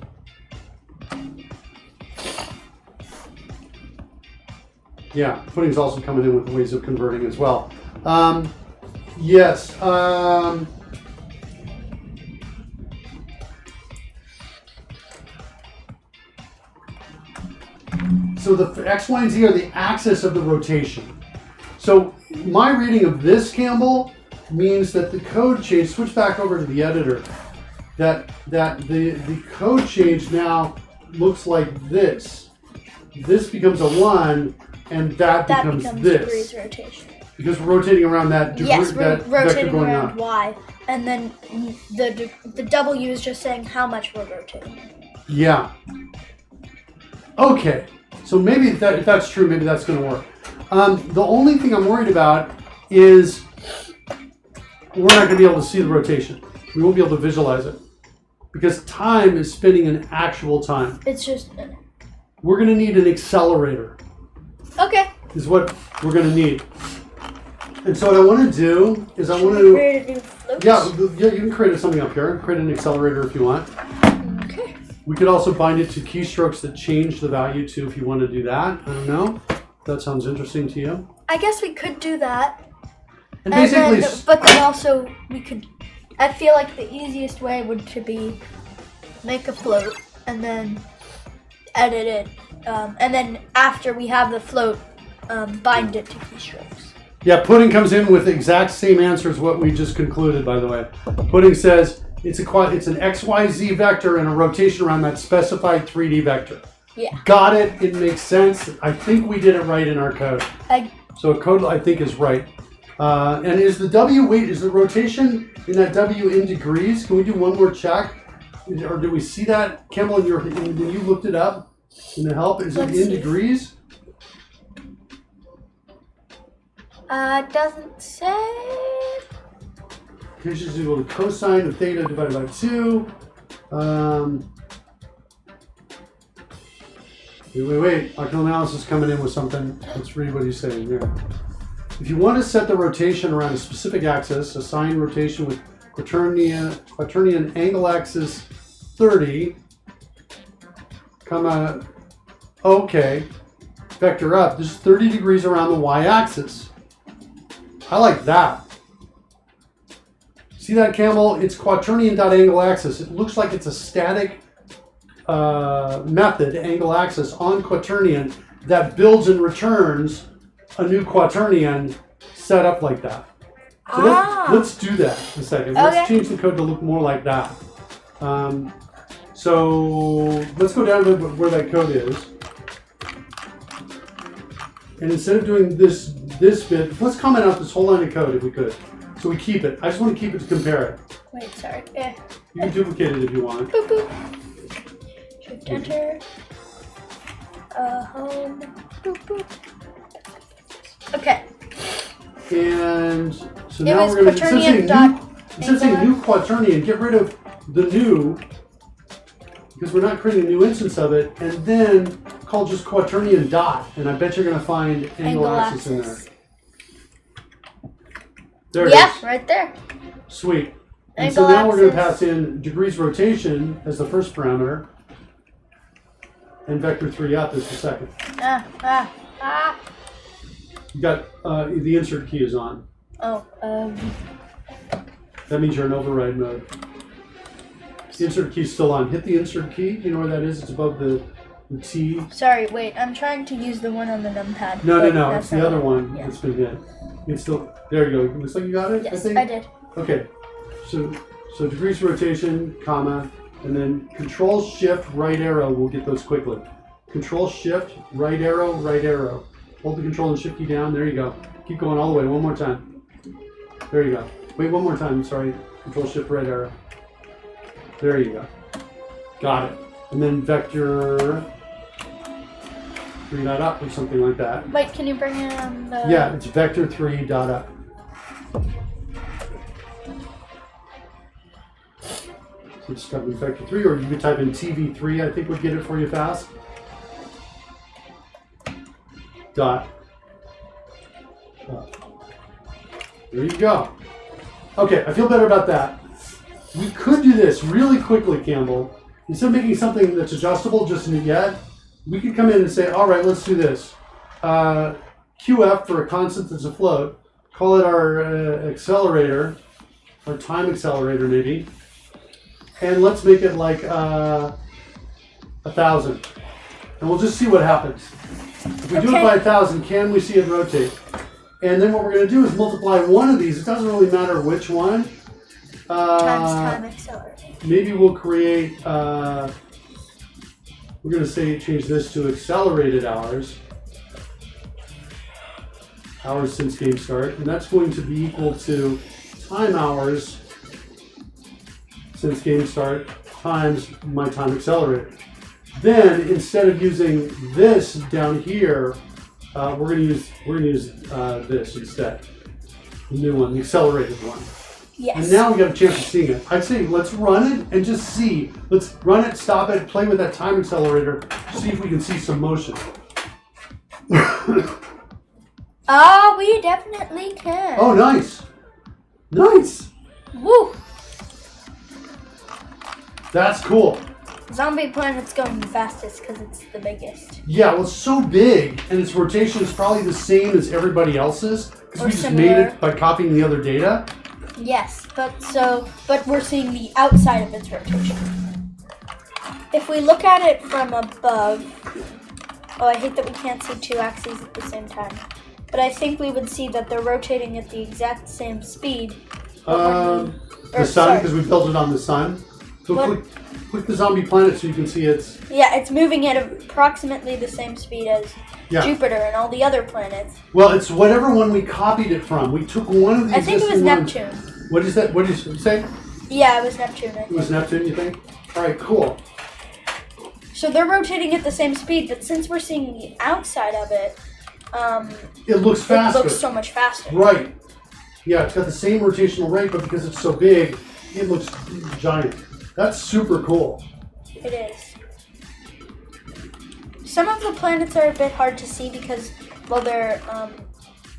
Yeah, pudding's also coming in with ways of converting as well. Yes. So the x, y, and z are the axis of the rotation. So my reading of this, Campbell, means that the code change, switch back over to the editor, that the code change now looks like this. This becomes a 1, and that becomes this. Degrees rotation. Because we're rotating around that degree, Yes, we're that rotating vector going around up. y, and then the W is just saying how much we're rotating. Yeah. Okay. So maybe if that's true, maybe that's going to work. The only thing I'm worried about is we're not going to be able to see the rotation. We won't be able to visualize it because time is spinning in actual time. It's just We're going to need an accelerator. okay. Is what we're going to need. And so what I want to do is I want to Create a new float. yeah, you can create something up here. Create an accelerator if you want. Okay. We could also bind it to keystrokes that change the value too if you want to do that. I don't know. That sounds interesting to you. I guess we could do that. And basically, But then also we could. I feel like the easiest way would to be make a float and then edit it, and then after we have the float, bind it to keystrokes. yeah, Pudding comes in with the exact same answer as what we just concluded, by the way. Pudding says it's an XYZ vector and a rotation around that specified 3D vector. Yeah. Got it. It makes sense. I think we did it right in our code. So code, I think, is right. And is the W, is the rotation in that W in degrees? Can we do one more check? Or do we see that, Campbell, when you looked it up in the help? Is it in degrees? It doesn't say. Okay, she's equal to cosine of theta divided by 2. Wait. Octal analysis coming in with something. Let's read what he's saying here. If you want to set the rotation around a specific axis, assign rotation with quaternion angle axis 30, comma, okay, vector up. This is 30 degrees around the y-axis. I like that. See that, Campbell? It's quaternion.angle axis. It looks like it's a static method, angle axis, on quaternion that builds and returns a new quaternion set up like that. So let's do that in a second. Okay. Let's change the code to look more like that. So let's go down to where that code is. And instead of doing this bit, let's comment out this whole line of code if we could. So we keep it. I just want to keep it to compare it. Wait, sorry. You can duplicate it if you want. Boop, boop. Shift enter. Home. Boop, boop. Okay. And so It now was we're going to, instead of saying quaternion new quaternion, get rid of the new, because we're not creating a new instance of it, and then call just quaternion dot, and I bet you're going to find angle axis in there. There it is. Yeah, right there. Sweet. And Angle so now we're going to axis. pass in degrees rotation as the first parameter, and vector 3 up as the second. You got the insert key is on. Oh, That means you're in override mode. The insert key's still on. Hit the insert key. You know where that is? It's above the T. sorry, wait, I'm trying to use the one on the numpad. No. but It's that's the not other it. one Yeah. that's been hit. It's still there. You go. Looks like you got it. Yes, I think. I did. Okay. So degrees rotation, comma, and then Control Shift right arrow. We'll get those quickly. Control Shift right arrow, right arrow. Hold the Control and Shift key down. There you go. Keep going all the way. One more time. There you go. Wait, one more time. Sorry. Control Shift right arrow. There you go. Got it. And then vector 3 dot up or something like that. Wait, can you bring in the... Yeah, it's vector 3 dot up. So just type in vector 3, or you could type in TV3, I think would get it for you fast. Dot. There you go. Okay, I feel better about that. We could do this really quickly, Campbell. Instead of making something that's adjustable just yet, we could come in and say, all right, let's do this. QF for a constant that's afloat. Call it our accelerator, our time accelerator maybe. And let's make it like 1,000. And we'll just see what happens. If we do it by 1,000, can we see it rotate? And then what we're going to do is multiply one of these. It doesn't really matter which one. Times time accelerator. Maybe we'll create, we're going to say change this to accelerated hours. Hours since game start. And that's going to be equal to time hours since game start times my time accelerator. Then instead of using this down here, we're going to use this instead. The new one, the accelerated one. Yes. And now we got a chance of seeing it. I'd say let's run it and just see. Let's run it, stop it, play with that time accelerator, see if we can see some motion. Oh, we definitely can. Oh, nice. Nice. Woo! That's cool. Zombie Planet's going the fastest because it's the biggest. Yeah, well, it's so big, and its rotation is probably the same as everybody else's because Or we just similar. made it by copying the other data. Yes, but we're seeing the outside of its rotation. If we look at it from above, oh, I hate that we can't see two axes at the same time. But I think we would see that they're rotating at the exact same speed. The sun, because we built it on the sun. So click the zombie planet so you can see it's... Yeah, it's moving at approximately the same speed as Jupiter and all the other planets. Well, it's whatever one we copied it from. We took one of the I think it was existing ones. Neptune. What is that? What did you say? Yeah, it was Neptune, I It think. was Neptune, you think? All right, cool. So they're rotating at the same speed, but since we're seeing the outside of it, It looks faster. it looks so much faster. Right. Yeah, it's got the same rotational rate, but because it's so big, it looks giant. That's super cool. It is. Some of the planets are a bit hard to see because, well, their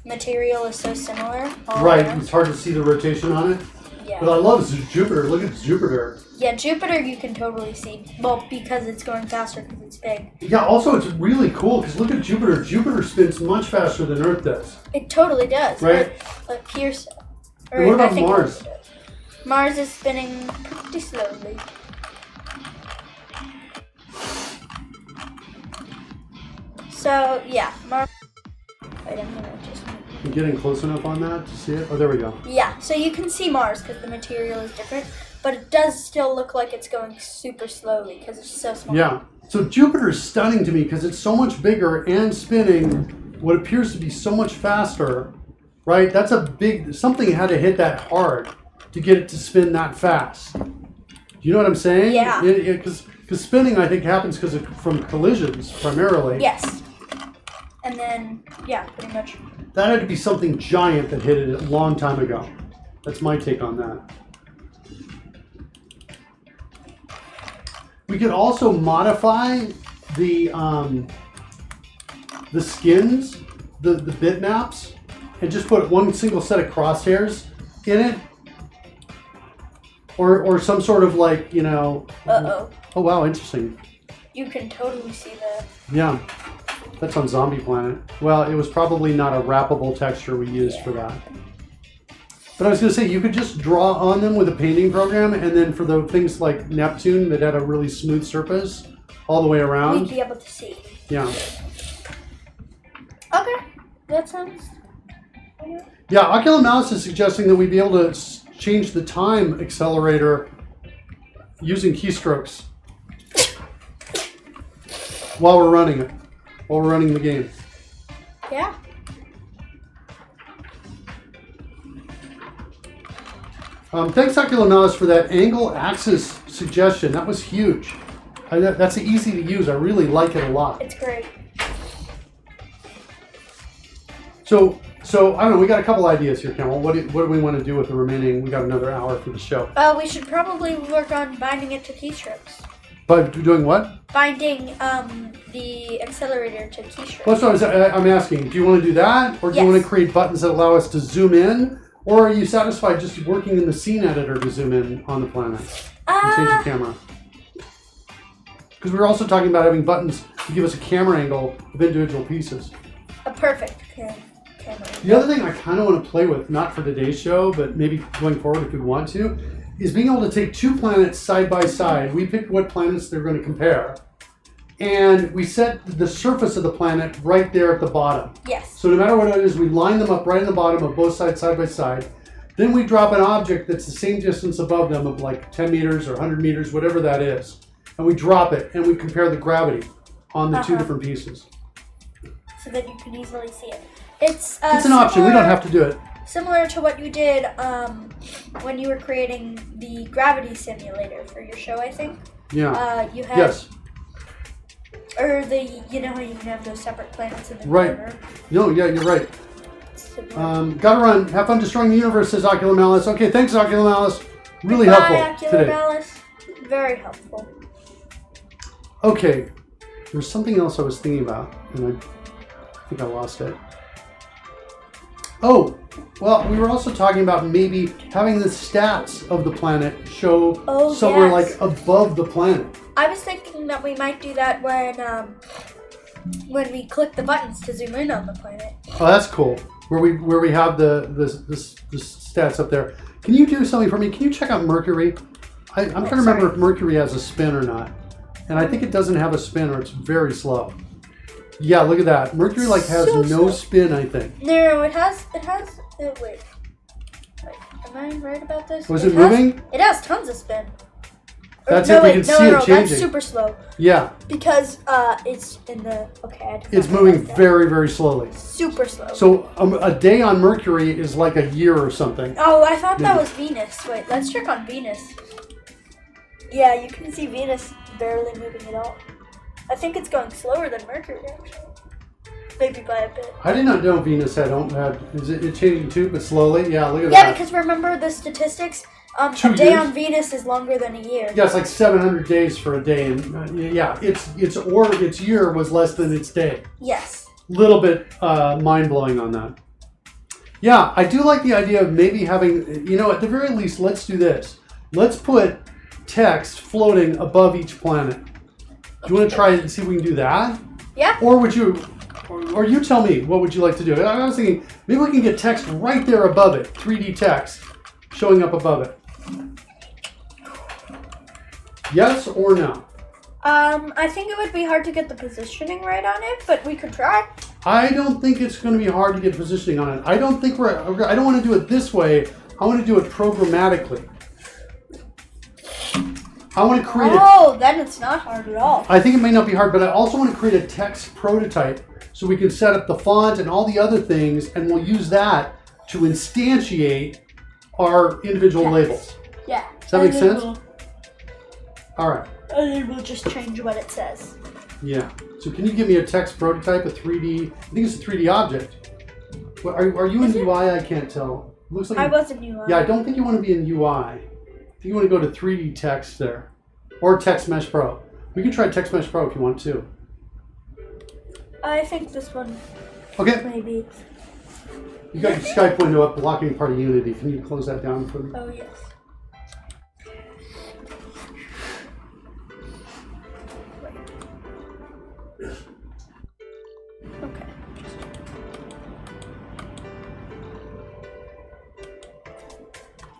material is so similar. all Right, around. it's hard to see the rotation on it. Yeah. But I love Jupiter. Look at Jupiter. Yeah, Jupiter you can totally see. Well, because it's going faster because it's big. Yeah, also it's really cool because look at Jupiter. Jupiter spins much faster than Earth does. It totally does. Right. Like here's. And what about I think Mars? it does. Mars is spinning pretty slowly. So yeah, Mars. Wait, I'm gonna just. You getting close enough on that to see it? Oh, there we go. Yeah, so you can see Mars because the material is different, but it does still look like it's going super slowly because it's so small. Yeah. So Jupiter is stunning to me because it's so much bigger and spinning what appears to be so much faster, right? That's a big, something had to hit that hard to get it to spin that fast. Do you know what I'm saying? Yeah. Because spinning, I think, happens from collisions primarily. Yes. And then, yeah, pretty much. That had to be something giant that hit it a long time ago. That's my take on that. We could also modify the skins, the bitmaps, and just put one single set of crosshairs in it, or some sort of like, you know. Uh-oh. Oh wow, interesting. You can totally see that. Yeah, that's on Zombie Planet. Well, it was probably not a wrappable texture we used for that. But I was going to say, you could just draw on them with a painting program, and then for the things like Neptune that had a really smooth surface all the way around. We'd be able to see. Yeah. Okay, that sounds. Yeah, Oculus Mouse is suggesting that we'd be able to change the time accelerator using keystrokes while we're running it, while we're running the game. Yeah. Thanks, Oculus Mouse, for that angle axis suggestion. That was huge. That's easy to use. I really like it a lot. It's great. So I don't know. We got a couple ideas here, Campbell. What do we want to do with the remaining? We got another hour for the show. We should probably work on binding it to keystrokes. By doing what? Binding the accelerator to keystroke. Well, that's what I'm asking. Do you want to do that? Or do you want to create buttons that allow us to zoom in? Or are you satisfied just working in the scene editor to zoom in on the planet? And change the camera. Because we were also talking about having buttons to give us a camera angle of individual pieces. A perfect camera. The other thing I kind of want to play with, not for today's show, but maybe going forward if we want to, is being able to take two planets side by side. We pick what planets they're going to compare. And we set the surface of the planet right there at the bottom. Yes. So no matter what it is, we line them up right in the bottom of both sides side by side. Then we drop an object that's the same distance above them of like 10 meters or 100 meters, whatever that is. And we drop it and we compare the gravity on the two different pieces. So that you can easily see it. It's an option. We don't have to do it. Similar to what you did when you were creating the gravity simulator for your show, I think. Yeah. You had, yes. Or you know how you can have those separate planets in the right. corner? No, yeah, you're right. Gotta run. Have fun destroying the universe, says Ocular Malice. Okay, thanks, Ocular Malice. Really helpful Ocular today. Malice. Very helpful. Okay, there's something else I was thinking about, and I think I lost it. Oh, well, we were also talking about maybe having the stats of the planet show somewhere like above the planet. I was thinking that we might do that when we click the buttons to zoom in on the planet. Oh, that's cool. Where we have the stats up there. Can you do something for me? Can you check out Mercury? I'm trying to remember if Mercury has a spin or not. And I think it doesn't have a spin, or it's very slow. Yeah, look at that. Mercury has no spin, I think. No, it has. Wait, am I right about this? Was it moving? It has tons of spin. That's it. We can see it changing. That's super slow. Yeah. Because it's in the It's moving very, very slowly. Super slow. So a day on Mercury is like a year or something. Oh, I thought that was Venus. Wait, let's check on Venus. Yeah, you can see Venus barely moving at all. I think it's going slower than Mercury, actually. Maybe by a bit. I did not know Venus had. Is it changing too, but slowly? Yeah, look at that. Yeah, because remember the statistics. A 2 day years? on Venus is longer than a year. Yeah, it's like 700 days for a day, and its year was less than its day. Yes. Little bit mind blowing on that. Yeah, I do like the idea of maybe having. At the very least, let's do this. Let's put text floating above each planet. Do you want to try and see if we can do that? Yeah. Or would you? Or you tell me, what would you like to do? I was thinking, maybe we can get text right there above it, 3D text, showing up above it. Yes or no? I think it would be hard to get the positioning right on it, but we could try. I don't think it's going to be hard to get positioning on it. I don't want to do it this way. I want to do it programmatically. I want to create then it's not hard at all. I think it may not be hard, but I also want to create a text prototype so we can set up the font and all the other things, and we'll use that to instantiate our individual labels. Yeah. Does that make sense? All right. And then we'll just change what it says. Yeah. So can you give me a text prototype, a 3D? I think it's a 3D object. Well, are you in UI? I can't tell. Looks like I was in UI. Yeah, I don't think you want to be in UI. I think you want to go to 3D text there, or Text Mesh Pro. We can try Text Mesh Pro if you want to. I think this one. Okay. Maybe. You got your Skype window up blocking part of Unity. Can you close that down for me? Oh yes. Okay.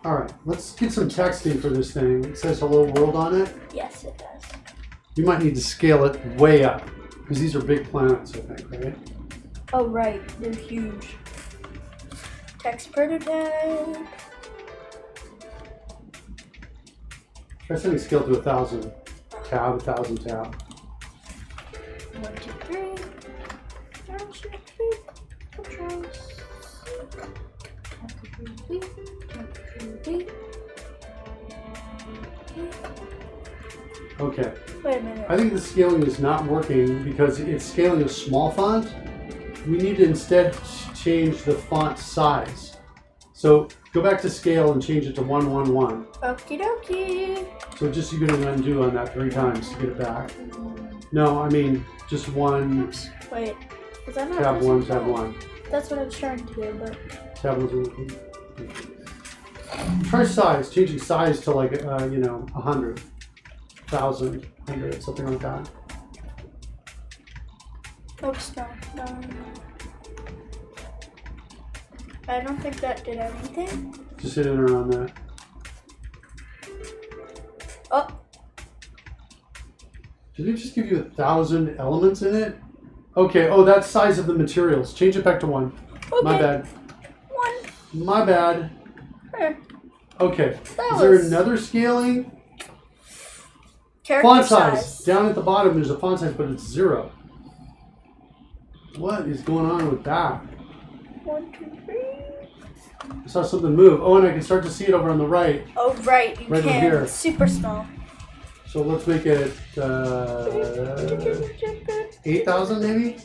All right, let's get some texting for this thing. It says hello world on it. Yes, it does. You might need to scale it way up because these are big planets, I think, right? Oh right, they're huge. Text prototype. Try setting scale to 1,000 tab, 1,000 tab. 1, 2, 3. Okay. Wait a minute. I think the scaling is not working because it's scaling a small font. We need to instead change the font size. So Go back to scale and change it to 1, 1, 1. Okie dokie. So just you're gonna undo on that 3 times to get it back. No, I mean just 1. Oops. Wait. Was that not Tab pressing 1, tab that? 1. That's what I was trying to do, but Tab 1. Try size. Changing size to like 100, 1,000, 100, something like that. oops, no. I don't think that did anything. Just hit enter on that. Oh, Did it just give you 1,000 elements in it? Okay. Oh, that's size of the materials. Change it back to 1. okay. My bad. 1. My bad. There. Okay. That Is there was- another scaling? Character Font size. Down at the bottom, there's a font size, but it's 0. What is going on with that? 1, 2, 3. I saw something move. Oh, and I can start to see it over on the right. Oh, right. You Right over can. here. It's super small. So let's make it 8,000 maybe?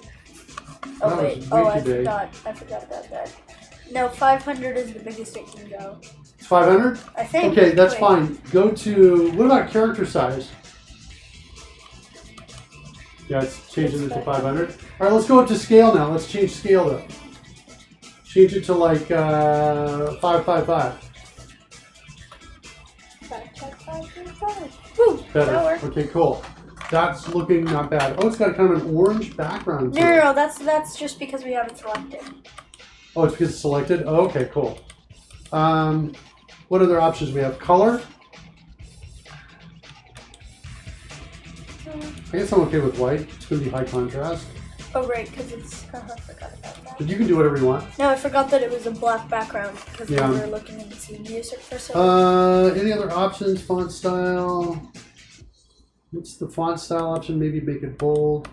Oh, That wait. was way Oh, I too big. forgot about that. No, 500 is the biggest it can go. It's 500? I think. Okay, that's Wait. fine. Go to, what about character size? Yeah, it's changing it to 500. All right, let's go up to scale now. Let's change scale though. Change it to like 555. 5. Woo! That Better. worked. Okay, cool. That's looking not bad. Oh, it's got kind of an orange background to No, it. that's just because we have it selected. Oh, it's because it's selected? Oh, okay, cool. What other options we have? Color? I guess I'm okay with white. It's going to be high contrast. Oh, right, because it's. I forgot about that. But you can do whatever you want. No, I forgot that it was a black background because Yeah. we were looking at the music for so long. Any other options? Font style. What's the font style option? Maybe make it bold.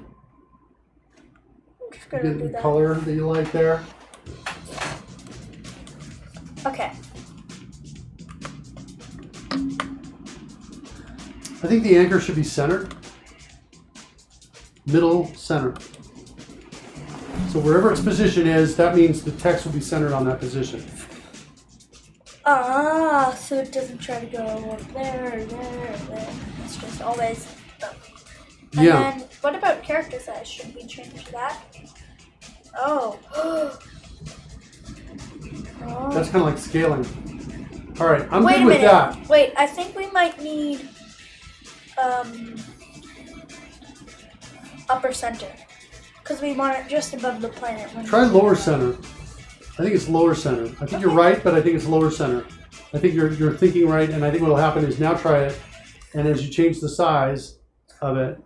I'm just gonna Get do the that. color that you like there. Okay. I think the anchor should be centered. Middle center. So wherever its position is, that means the text will be centered on that position. Ah, so it doesn't try to go up there or there or there. It's just always up. And Yeah. then, what about character size? Should we change that? Oh. Oh. That's kind of like scaling. All right, I'm Wait good a with minute. that. Wait, I think we might need upper center because we want it just above the planet. When Try lower center. I think it's lower center. I think you're right, but I think it's lower center. I think you're thinking right, and I think what will happen is now try it, and as you change the size of it,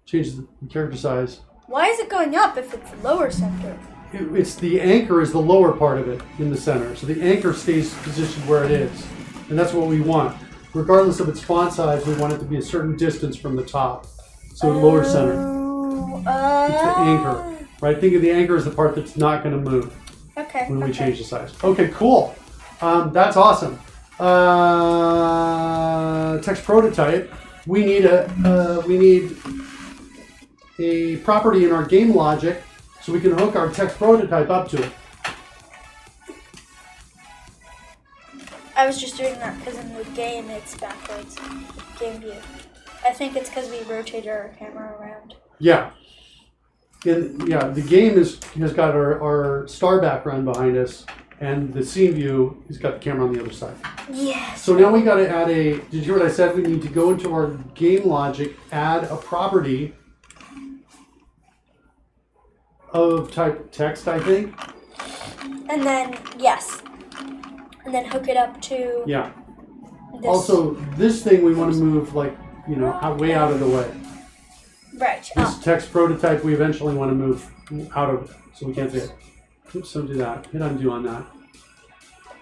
change the character size. Why is it going up if it's lower center? It's the anchor is the lower part of it in the center, so the anchor stays positioned where it is, and that's what we want. Regardless of its font size, we want it to be a certain distance from the top, so lower center. It's the anchor, right? Think of the anchor as the part that's not going to move Okay. when we okay. change the size. Okay, cool. That's awesome. Text prototype. We need a property in our game logic so we can hook our text prototype up to it. I was just doing that because in the game it's backwards. Game view. I think it's because we rotate our camera around. Yeah. The game has got our star background behind us, and the scene view has got the camera on the other side. Yes. So now we got to add a. Did you hear what I said? We need to go into our game logic, add a property of type text, I think. And then yes. And then hook it up to Yeah. this. Also, this thing we want to move way out of the way. Right. This text prototype we eventually want to move out of it, so we can't see it. Oops, don't do that. Hit undo on that.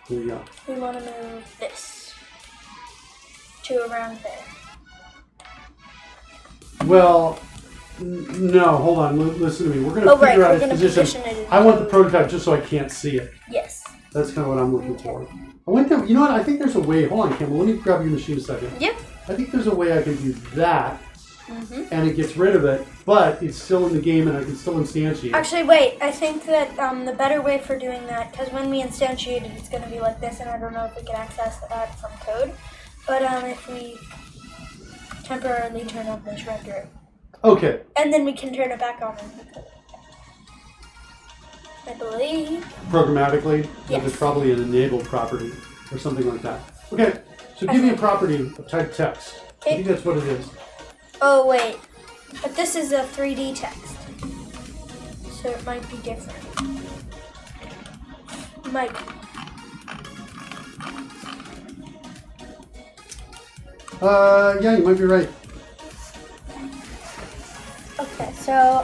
There you go. We want to move this to around there. Well, no, hold on. Listen to me. We're going to Oh, right, figure out we're its gonna position. position it in I want the the- prototype just so I can't see it. Yes. That's kind of what I'm looking for. I went there. You know what? I think there's a way. Hold on, Campbell. Let me grab your machine a second. Yep. I think there's a way I can do that and it gets rid of it, but it's still in the game and I can still instantiate. Actually, wait. I think that the better way for doing that, because when we instantiate it, it's going to be like this, and I don't know if we can access that from code. But if we temporarily turn on this render, Okay. and then we can turn it back on. I believe. Programmatically, Yes. it's probably an enabled property or something like that. Okay, so give me a property of type text. I think that's what it is. Oh wait, but this is a 3D text, so it might be different. Might. Yeah, you might be right. Okay, so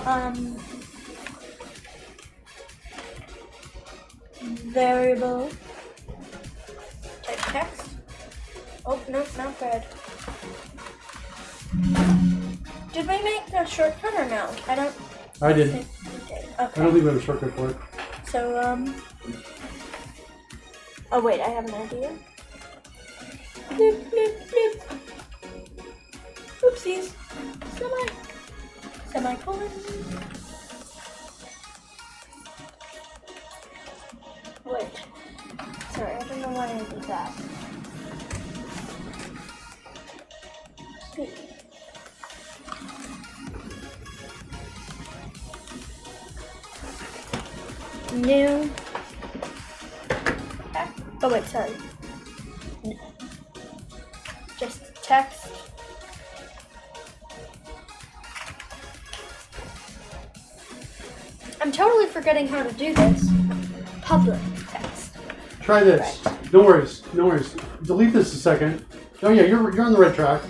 variable type text. Oh no, not good. Did we make a shortcut or no? I did. think we did. I Okay. don't think we have a shortcut for it. So oh wait, I have an idea. Bloop, bloop, bloop. Oopsies. Semicolon. Wait. Sorry, I don't know why I did that. New. Oh wait, sorry. Just text. I'm totally forgetting how to do this. Public text. Try this. No worries. No worries. Delete this a second. Oh yeah, you're on the right track.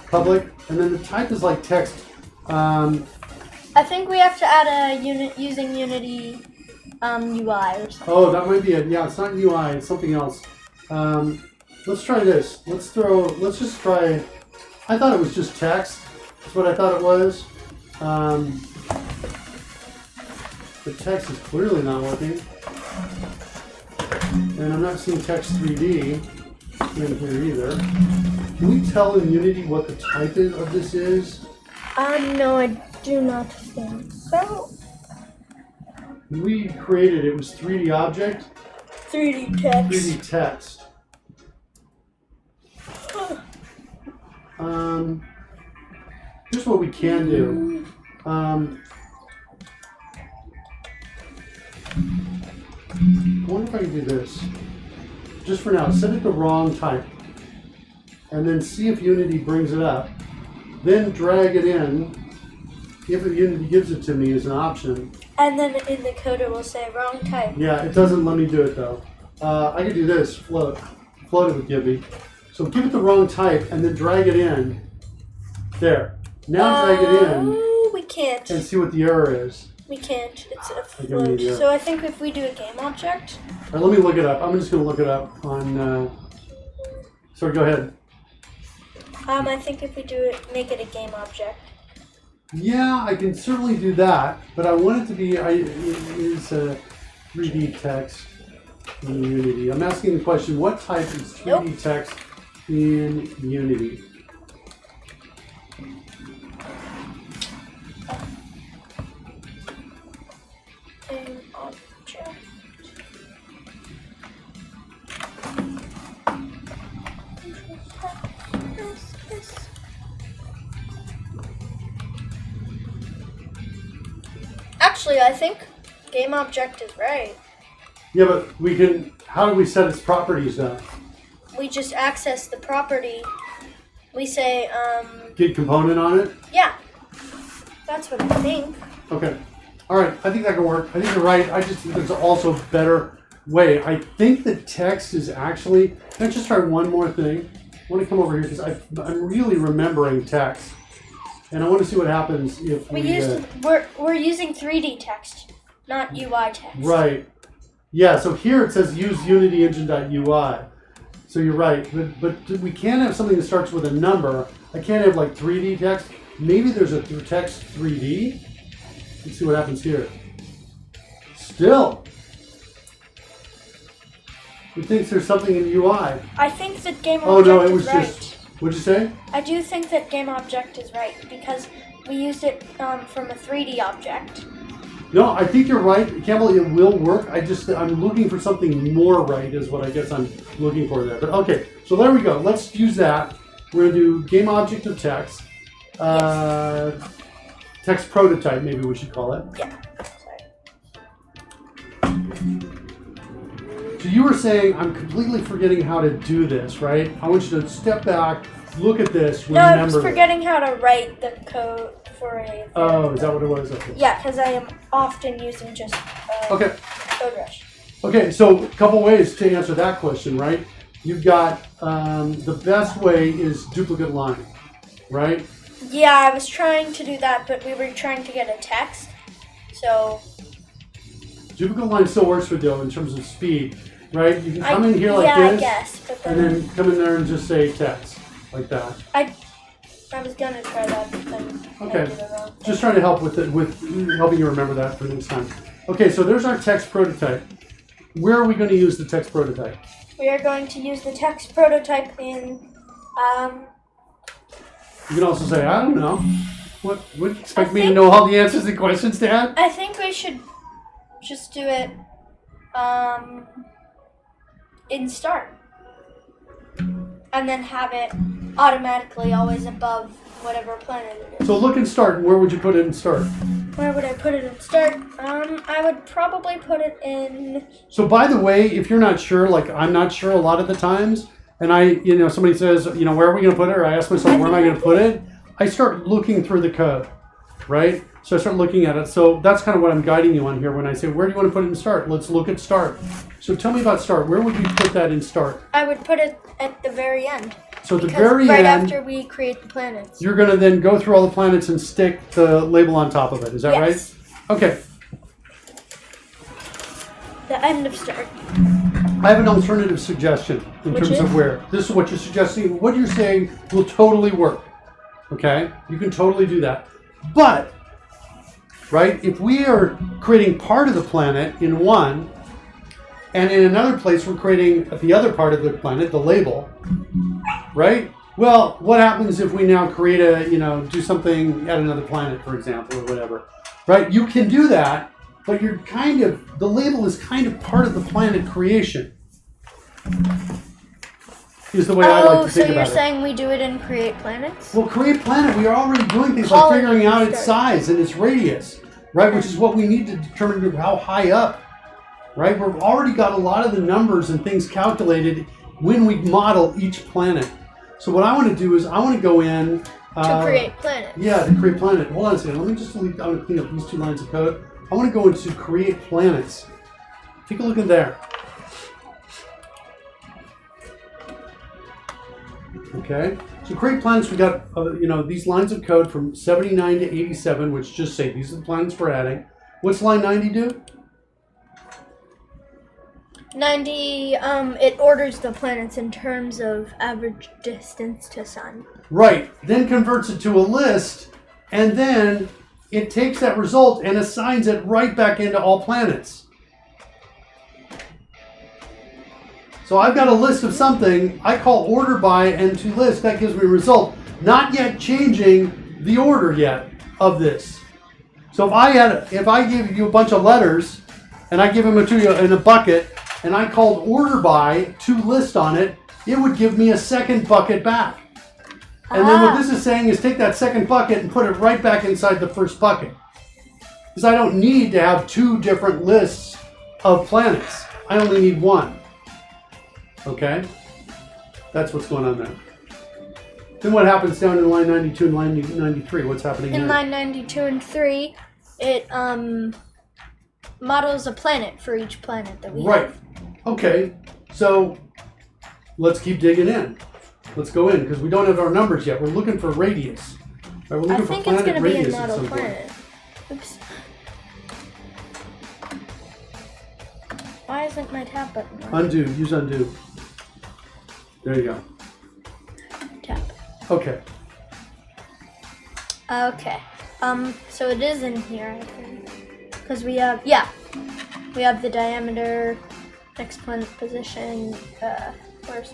Public, and then the type is like text. I think we have to add a unit using Unity UI or something. Oh, that might be it. Yeah, it's not UI. It's something else. Let's try this. Let's just try. I thought it was just text. That's what I thought it was. The text is clearly not working. And I'm not seeing text 3D in here either. Can we tell in Unity what the type of this is? No, I do not think so. When we created it was 3D object, 3D text. 3D text. Here's what we can do. I wonder if I can do this. Just for now, set it the wrong type. And then see if Unity brings it up. Then drag it in. If Unity gives it to me as an option. And then in the code it will say wrong type. Yeah, it doesn't let me do it though. I could do this, float. Float it would give me. So give it the wrong type and then drag it in. There. Now drag it in We can't. and see what the error is. We can't. It's a I don't float. need it. So I think if we do a game object. All right, let me look it up. I'm just going to look it up on... Sorry, go ahead. I think if we do it, make it a game object. Yeah, I can certainly do that, but I want it to be... Is 3D text in Unity. I'm asking the question, what type is 3D text in Unity? Game object. Actually, I think game object is right. Yeah, but we can... How do we set its properties then? We just access the property. We say, Get component on it? yeah. That's what I think. Okay. All right. I think that can work. I think you're right. I just think there's also a better way. I think the text is actually... Can I just try one more thing? I want to come over here because I'm really remembering text. And I want to see what happens if We're using 3D text, not UI text. Right. Yeah, so here it says use unityengine.ui. So you're right. But we can't have something that starts with a number. I can't have like 3D text. Maybe there's a text 3D. Let's see what happens here. Still. It thinks there's something in UI. I think that game Oh object no, it is was right. just What'd you say? I do think that GameObject is right because we used it from a 3D object. No, I think you're right. Campbell, it will work. I'm looking for something more right is what I guess I'm looking for there. But okay, so there we go. Let's use that. We're going to do game object of text. Text prototype, maybe we should call it. Yeah. So you were saying I'm completely forgetting how to do this, right? I want you to step back, look at this, remember. No, I was forgetting how to write the code for a. Oh, is that what it was? Okay. Yeah, because I am often using just Okay. Code Rush. Okay, so a couple ways to answer that question, right? You've got the best way is duplicate line, right? Yeah, I was trying to do that, but we were trying to get a text, so. Duplicate line still works for Dill in terms of speed, right? You can come in here like yeah, this, I guess, but and then come in there and just say text, like that. I was gonna try that, but then Okay. I did it wrong. Just trying to help with helping you remember that for next time. Okay, so there's our text prototype. Where are we going to use the text prototype? We are going to use the text prototype in, You can also say, I don't know. What would you expect me to know all the answers to questions, Dad? I think we should just do it, in start. And then have it automatically always above whatever planet it is. So look in start, and where would you put it in start? Where would I put it in start? I would probably put it in. So by the way, if you're not sure, like I'm not sure a lot of the times, and somebody says, where are we going to put it? Or I ask myself, where am I going to put it? I start looking through the code, right? So I start looking at it. So that's kind of what I'm guiding you on here when I say, where do you want to put it in start? Let's look at start. So tell me about start. Where would you put that in start? I would put it at the very end. So at the Because very right end, after we create the planets. you're going to then go through all the planets and stick the label on top of it. Is that Yes. right? Okay. The end of start. I have an alternative suggestion in Which terms of is? where. This is what you're suggesting. What you're saying will totally work. Okay? You can totally do that. But, right, if we are creating part of the planet in one, and in another place we're creating the other part of the planet, the label, right? Well, what happens if we now create do something at another planet, for example, or whatever, right? You can do that, but the label is kind of part of the planet creation, is the way I like to think so about you're it. saying we do it in Create Planets? Well, create planet, we are already doing things Call like it figuring out its start. size and its radius, right? Which is what we need to determine how high up, right? We've already got a lot of the numbers and things calculated when we model each planet. So what I want to do is I want to go in To create planets. Yeah, to create planet. Hold on a second. Let me just delete. I want to clean up these two lines of code. I want to go into create planets. Take a look in there. Okay. So create planets. We got these lines of code from 79 to 87, which just say these are the planets we're adding. What's line 90 do? 90, it orders the planets in terms of average distance to sun. Right. Then converts it to a list, and then it takes that result and assigns it right back into all planets. So I've got a list of something, I call order by and to list, that gives me a result. Not yet changing the order yet of this. So if I give you a bunch of letters, and I give them to you in a bucket, and I called order by to list on it, it would give me a second bucket back. And then what this is saying is take that second bucket and put it right back inside the first bucket. Because I don't need to have two different lists of planets. I only need one. Okay? That's what's going on there. Then what happens down in line 92 and line 93? What's happening In there? line 92 and 3, it models a planet for each planet that we Right. have. Okay. So let's keep digging in. Let's go in because we don't have our numbers yet. We're looking for radius. Right, we're looking I for think it's planet going to be a radius at model some point. planet. Oops. Why isn't my tab button on? Undo. Use undo. There you go. Tab. Okay. Okay. So it is in here, I think. Because we have the diameter, next planet position, where's,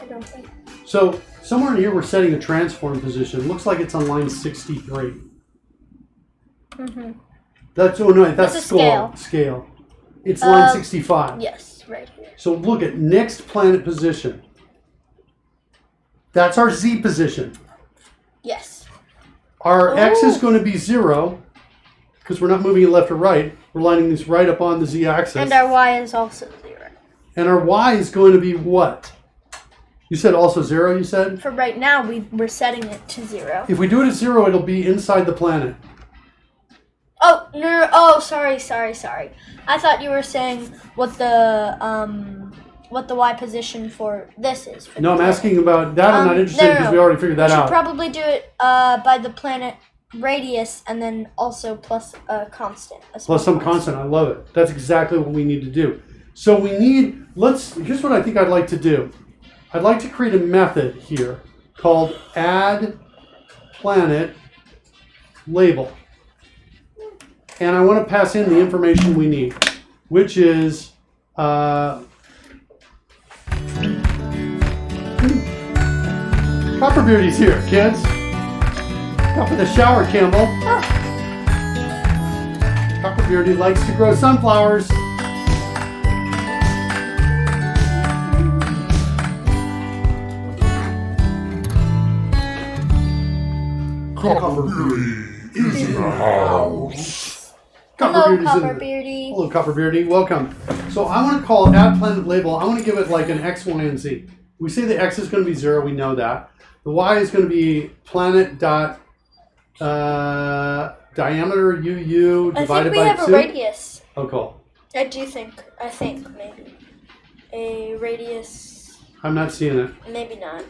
I don't think. So somewhere in here we're setting a transform position. Looks like it's on line 63. Mm-hmm. That's That's a scale. Scale. It's line 65. Yes, right here. So look at next planet position. That's our Z position. Yes. Our X is going to be 0 because we're not moving it left or right. We're lining this right up on the Z axis. And our Y is also 0. And our Y is going to be what? You said also 0, you said? For right now, we're setting it to 0. If we do it at 0, it'll be inside the planet. Oh, no. Oh, sorry. I thought you were saying what the Y position for this is. For No, I'm the planet. asking about that. I'm not interested because we already figured that We should out. probably do it by the planet radius and then also plus a constant. Plus some constant. I love it. That's exactly what we need to do. So we need, here's what I think I'd like to do. I'd like to create a method here called add planet label. And I want to pass in the information we need, which is Copper Beauty's here, kids. Up in the shower, Campbell. Oh. Copper Beauty likes to grow sunflowers. Copper Beauty is in the house. Hello, Beauty's in Copper the- Beardy. Hello, Copper Beardy. Welcome. So I want to call add planet label. I want to give it like an X, Y, and Z. We say the X is going to be 0. We know that. The Y is going to be planet dot diameter UU I divided think we by have 2. a radius. Oh, cool. I think maybe. A radius, I'm not seeing it. maybe not.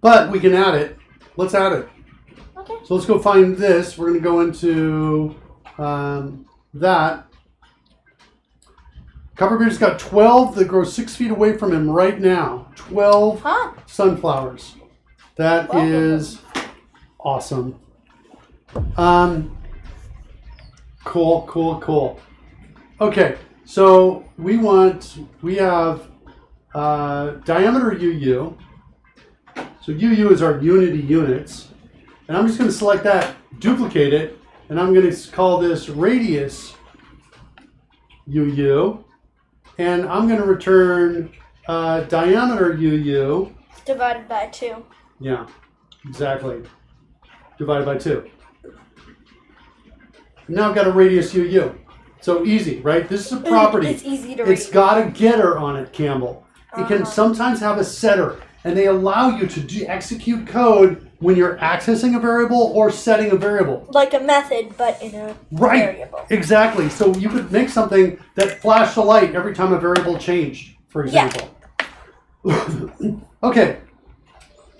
But we can add it. Let's add it. Okay. So let's go find this. We're going to go into that. Copperbeard's got 12 that grow 6 feet away from him right now. 12 Huh? sunflowers. That Wow. is awesome. Cool. Okay, so we have diameter UU. So UU is our unity units. And I'm just going to select that, duplicate it, and I'm going to call this radius UU. And I'm going to return diameter UU. Divided by 2. Yeah, exactly. Divided by 2. Now I've got a radius UU. So easy, right? This is a property. It's easy to read. It's got a getter on it, Campbell. It can sometimes have a setter, and they allow you to execute code when you're accessing a variable or setting a variable. Like a method, but in a variable. Exactly. So you could make something that flashed a light every time a variable changed, for example. Yeah. Okay.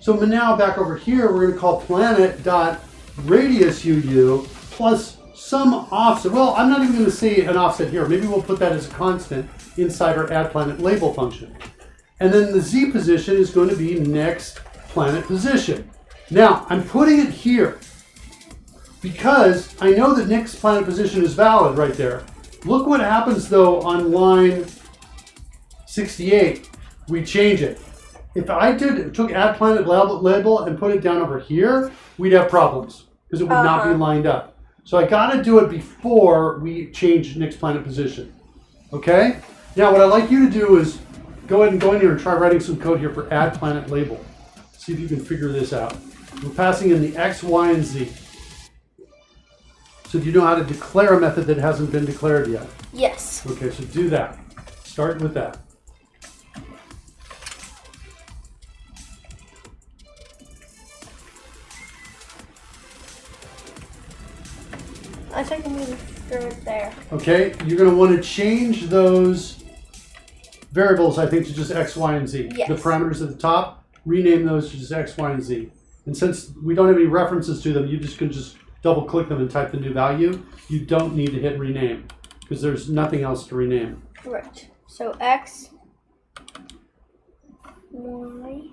So now back over here, we're going to call planet.radius UU plus some offset. Well, I'm not even going to say an offset here. Maybe we'll put that as a constant inside our add planet label function. And then the Z position is going to be next planet position. Now, I'm putting it here because I know that next planet position is valid right there. Look what happens, though, on line 68. We change it. If I took add planet label and put it down over here, we'd have problems because it would not be lined up. So I got to do it before we change next planet position. Okay? Now, what I'd like you to do is go ahead and go in here and try writing some code here for add planet label. See if you can figure this out. We're passing in the X, Y, and Z. So do you know how to declare a method that hasn't been declared yet? Yes. Okay, so do that. Start with that. I think I'm going to throw it there. Okay, you're going to want to change those variables, I think, to just X, Y, and Z. Yes. The parameters at the top, rename those to just X, Y, and Z. And since we don't have any references to them, you can just double click them and type the new value. You don't need to hit rename because there's nothing else to rename. Right. So X, Y,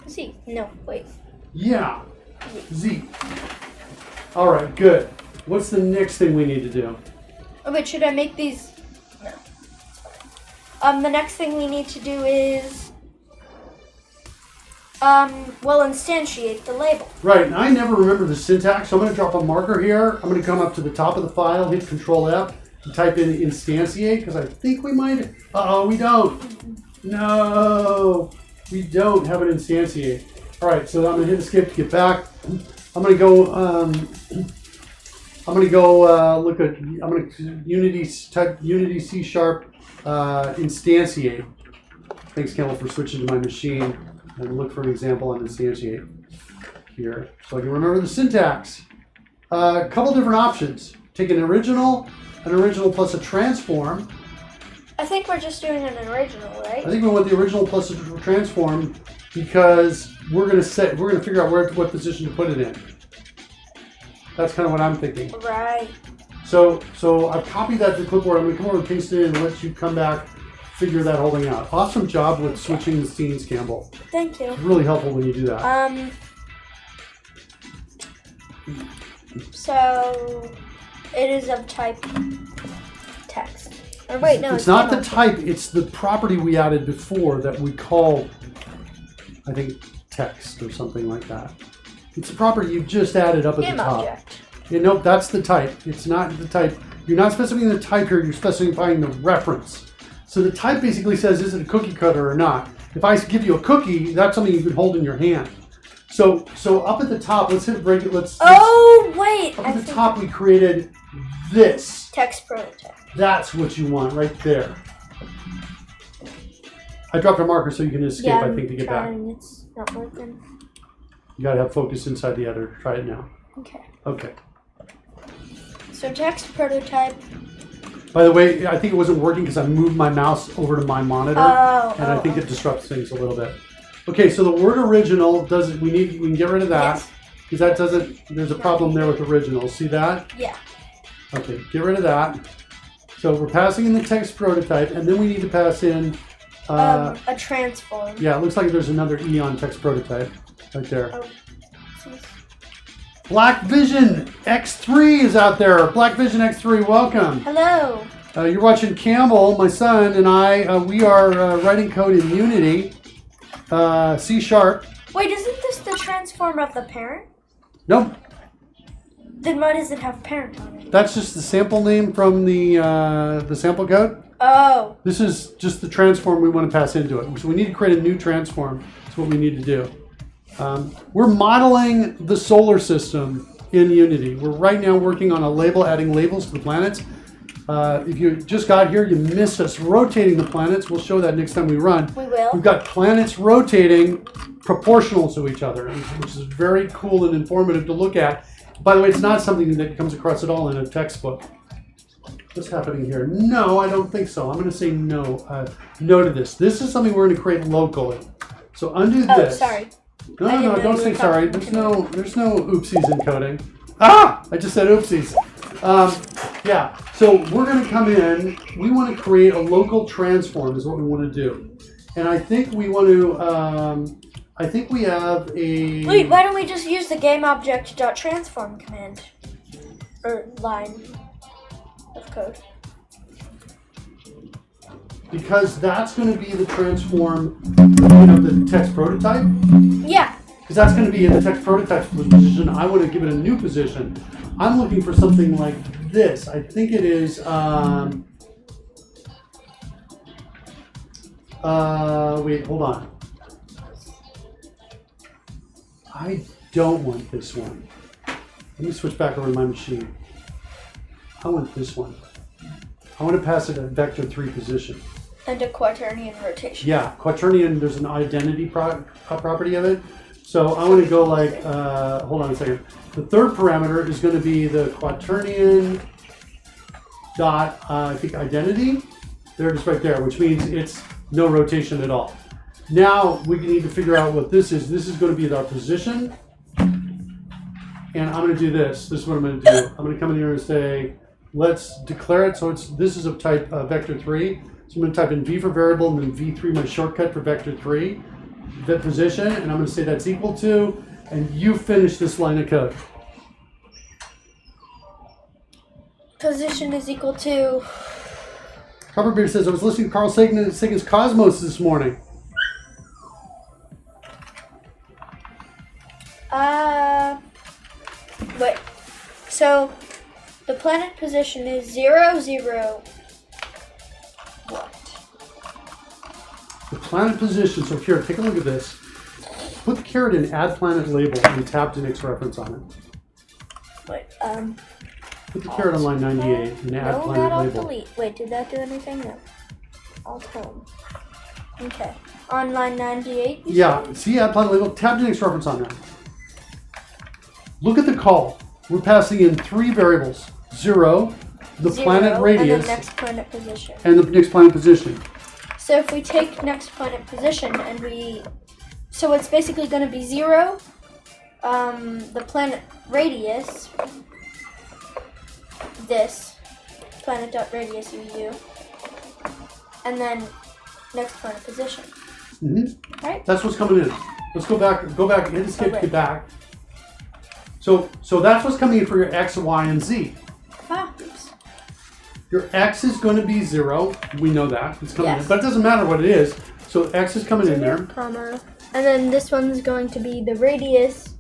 Z. No, wait. Yeah, Z. All right, good. What's the next thing we need to do? Oh, wait, should I make these? No. It's fine. The next thing we need to do is will instantiate the label. Right, and I never remember the syntax, so I'm going to drop a marker here. I'm going to come up to the top of the file, hit Control F, and type in instantiate, because I think we might. Uh-oh, we don't. No, we don't have an instantiate. All right, so I'm going to hit escape to get back. I'm going to go. Look at. I'm going to type Unity C# instantiate. Thanks, Campbell, for switching to my machine. And look for an example on instantiate here, so I can remember the syntax. A couple different options. Take an original plus a transform. I think we're just doing an original, right? I think we want the original plus a transform because we're gonna figure out what position to put it in. That's kind of what I'm thinking. Right. So I've copied that to the clipboard. I'm gonna come over and paste it in and let you come back. Figure that whole thing out. Awesome job with switching the scenes, Campbell. Thank you. It's really helpful when you do that. So it is of type text. Or wait, no. It's not the type. It's the property we added before that we call, I think, text or something like that. It's a property you just added up at the top. Object. Yeah, nope, that's the type. It's not the type. You're not specifying the type here. You're specifying the reference. So the type basically says, is it a cookie cutter or not? If I give you a cookie, that's something you can hold in your hand. So up at the top, let's hit break it. Up at the top, we created this. Text prototype. That's what you want right there. I dropped a marker so you can escape, I think, to get back. It's not working. You gotta have focus inside the editor. Try it now. Okay. Okay. So text prototype. By the way, I think it wasn't working because I moved my mouse over to my monitor, and I think it disrupts things a little bit. Okay, so the word original doesn't. We can get rid of that because that doesn't. There's a problem there with original. See that? Yeah. Okay, get rid of that. So we're passing in the text prototype, and then we need to pass in a transform. Yeah, it looks like there's another E on text prototype right there. Oh. Black Vision X3 is out there. Black Vision X3, welcome. Hello. You're watching Campbell, my son, and I. We are writing code in Unity, C#. Wait, isn't this the transform of the parent? Nope. Then why does it have parent on it? That's just the sample name from the sample code. Oh. This is just the transform we want to pass into it. So we need to create a new transform. That's what we need to do. We're modeling the solar system in Unity. We're right now working on adding labels to the planets. If you just got here, you missed us rotating the planets. We'll show that next time we run. We will. We've got planets rotating proportional to each other, which is very cool and informative to look at. By the way, it's not something that comes across at all in a textbook. What's happening here? No, I don't think so. I'm going to say no. No to this. This is something we're going to create locally. So undo this. Oh, sorry. No, don't say sorry. There's no oopsies in coding. Ah! I just said oopsies. Yeah, so we're going to come in. We want to create a local transform is what we want to do. And I think we want to, I think we have a... Wait, why don't we just use the GameObject.transform command? Or line of code. Because that's going to be the transform of the text prototype. Yeah. Because that's going to be in the text prototype position. I want to give it a new position. I'm looking for something like this. I think it is. Wait, hold on. I don't want this one. Let me switch back over to my machine. I want this one. I want to pass it a vector 3 position. And a quaternion rotation. Yeah, quaternion, there's an identity property of it. So I want to go like, hold on a second. The third parameter is going to be the quaternion dot, I think, identity. There it is right there, which means it's no rotation at all. Now we need to figure out what this is. This is going to be our position. And I'm going to do this. This is what I'm going to do. I'm going to come in here and say, let's declare it. So this is of type vector 3. So I'm going to type in v for variable and then v3, my shortcut for vector 3, the position, and I'm going to say that's equal to, and you finish this line of code. Position is equal to... Coverbeard says, I was listening to Carl Sagan's Cosmos this morning. Wait. So the planet position is 0, 0. What? The planet position. So here, take a look at this. Put the caret in add planet label and tap the next reference on it. Wait, Put the caret on line 98 and add no, planet not alt label. delete. Wait, did that do anything? No. Alt home. Okay. On line 98? Yeah, see add planet label, tap the next reference on that. Look at the call. We're passing in 3 variables. 0, the 0, planet radius, and the next planet position. and the next planet position. So if we take next planet position and so it's basically going to be 0, the planet radius, this planet.radius UU, and then next planet position. Mm-hmm. Right? That's what's coming in. Let's go back, hit escape to get back. So that's what's coming in for your X, Y, and Z. Oops. Your X is going to be 0. We know that. It's coming Yes. in. But it doesn't matter what it is. So X is coming in there. Comma. And then this one's going to be the radius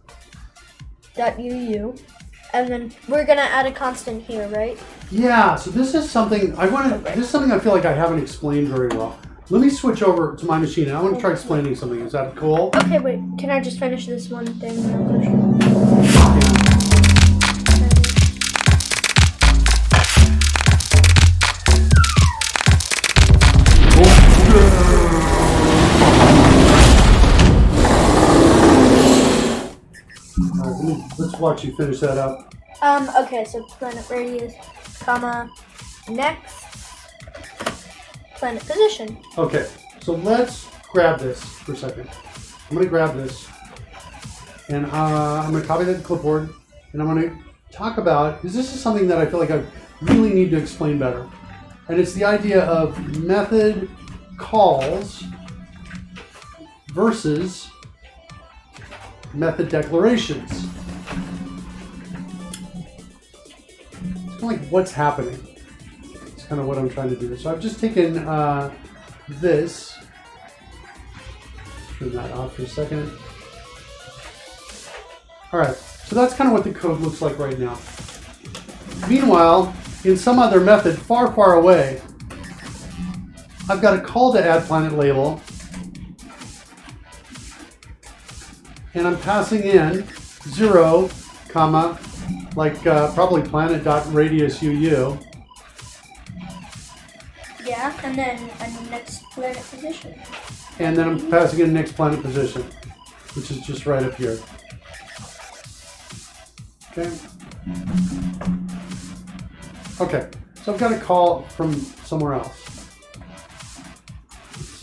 .uu. And then we're going to add a constant here, right? Yeah, so this is something this is something I feel like I haven't explained very well. Let me switch over to my machine and I want to try explaining something. Is that cool? Okay, wait. Can I just finish this one thing real quick? Let's watch you finish that up. Okay, so planet radius, comma, next planet position. Okay, so let's grab this for a second. I'm going to grab this and I'm going to copy that to clipboard and I'm going to talk about, because this is something that I feel like I really need to explain better. And it's the idea of method calls versus method declarations. It's kind of like what's happening. It's kind of what I'm trying to do. So I've just taken this. Turn that off for a second. All right, so that's kind of what the code looks like right now. Meanwhile, in some other method far, far away, I've got a call to add planet label. And I'm passing in 0, comma, like probably planet.radius UU. Yeah, and then a next planet position. And then I'm passing in next planet position, which is just right up here. Okay. Okay, so I've got a call from somewhere else.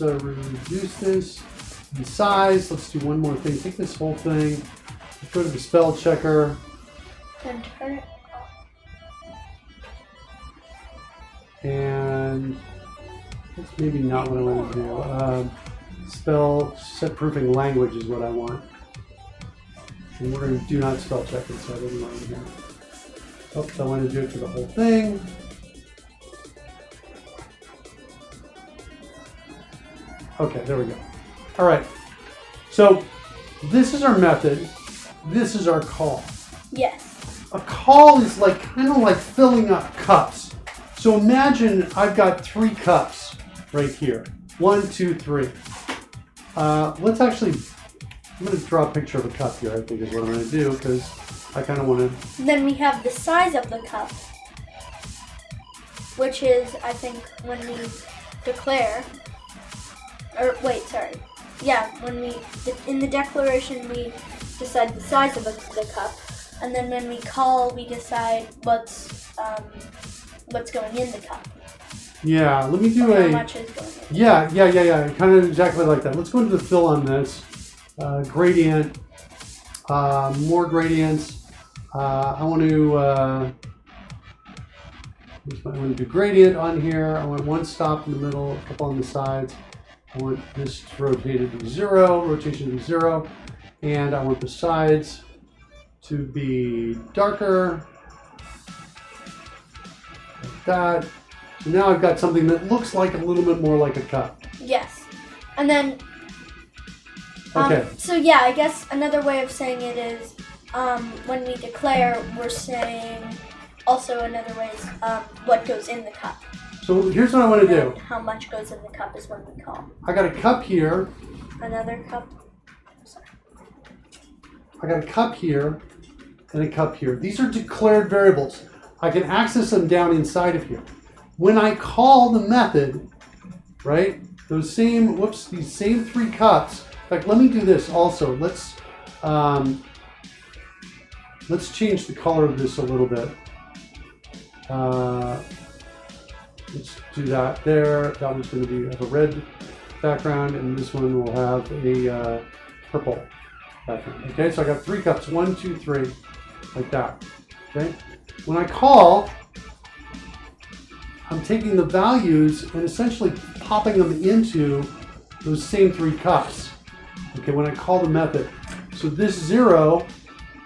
Let's reduce this in size. Let's do one more thing. Take this whole thing, go to the spell checker. Then turn it off. And that's maybe not what I want to do. Spell set proofing language is what I want. And we're going to do not spell check it, so I didn't want to do it. Oops, I want to do it for the whole thing. Okay, there we go. All right. So this is our method. This is our call. Yes. A call is like kind of like filling up cups. So imagine I've got 3 cups right here. 1, 2, 3. Let's actually, I'm going to draw a picture of a cup here, I think is what I'm going to do, because I kind of want to. Then we have the size of the cup, which is, I think, when we declare, or wait, sorry. Yeah, when we, in the declaration, we decide the size of the cup, and then when we call, we decide what's going in the cup. Yeah, let me do How much is going in. Yeah, kind of exactly like that. Let's go into the fill on this. Gradient, more gradients. I want to do gradient on here. I want one stop in the middle, a couple on the sides. I want this rotated to 0, rotation to 0, and I want the sides to be darker, like that. So now I've got something that looks like a little bit more like a cup. Yes. And then Okay. So yeah, I guess another way of saying it is when we declare, we're saying also another way is what goes in the cup. So here's what I want to do. How much goes in the cup is when we call. I got a cup here. Another cup. Sorry. I got a cup here and a cup here. These are declared variables. I can access them down inside of here. When I call the method, right, these same 3 cups. In fact, let me do this also. Let's change the color of this a little bit. Let's do that there. That one's going to have a red background, and this one will have a purple background. Okay, so I got 3 cups. 1, 2, 3, like that. Okay. When I call, I'm taking the values and essentially popping them into those same 3 cups. Okay, when I call the method. So this 0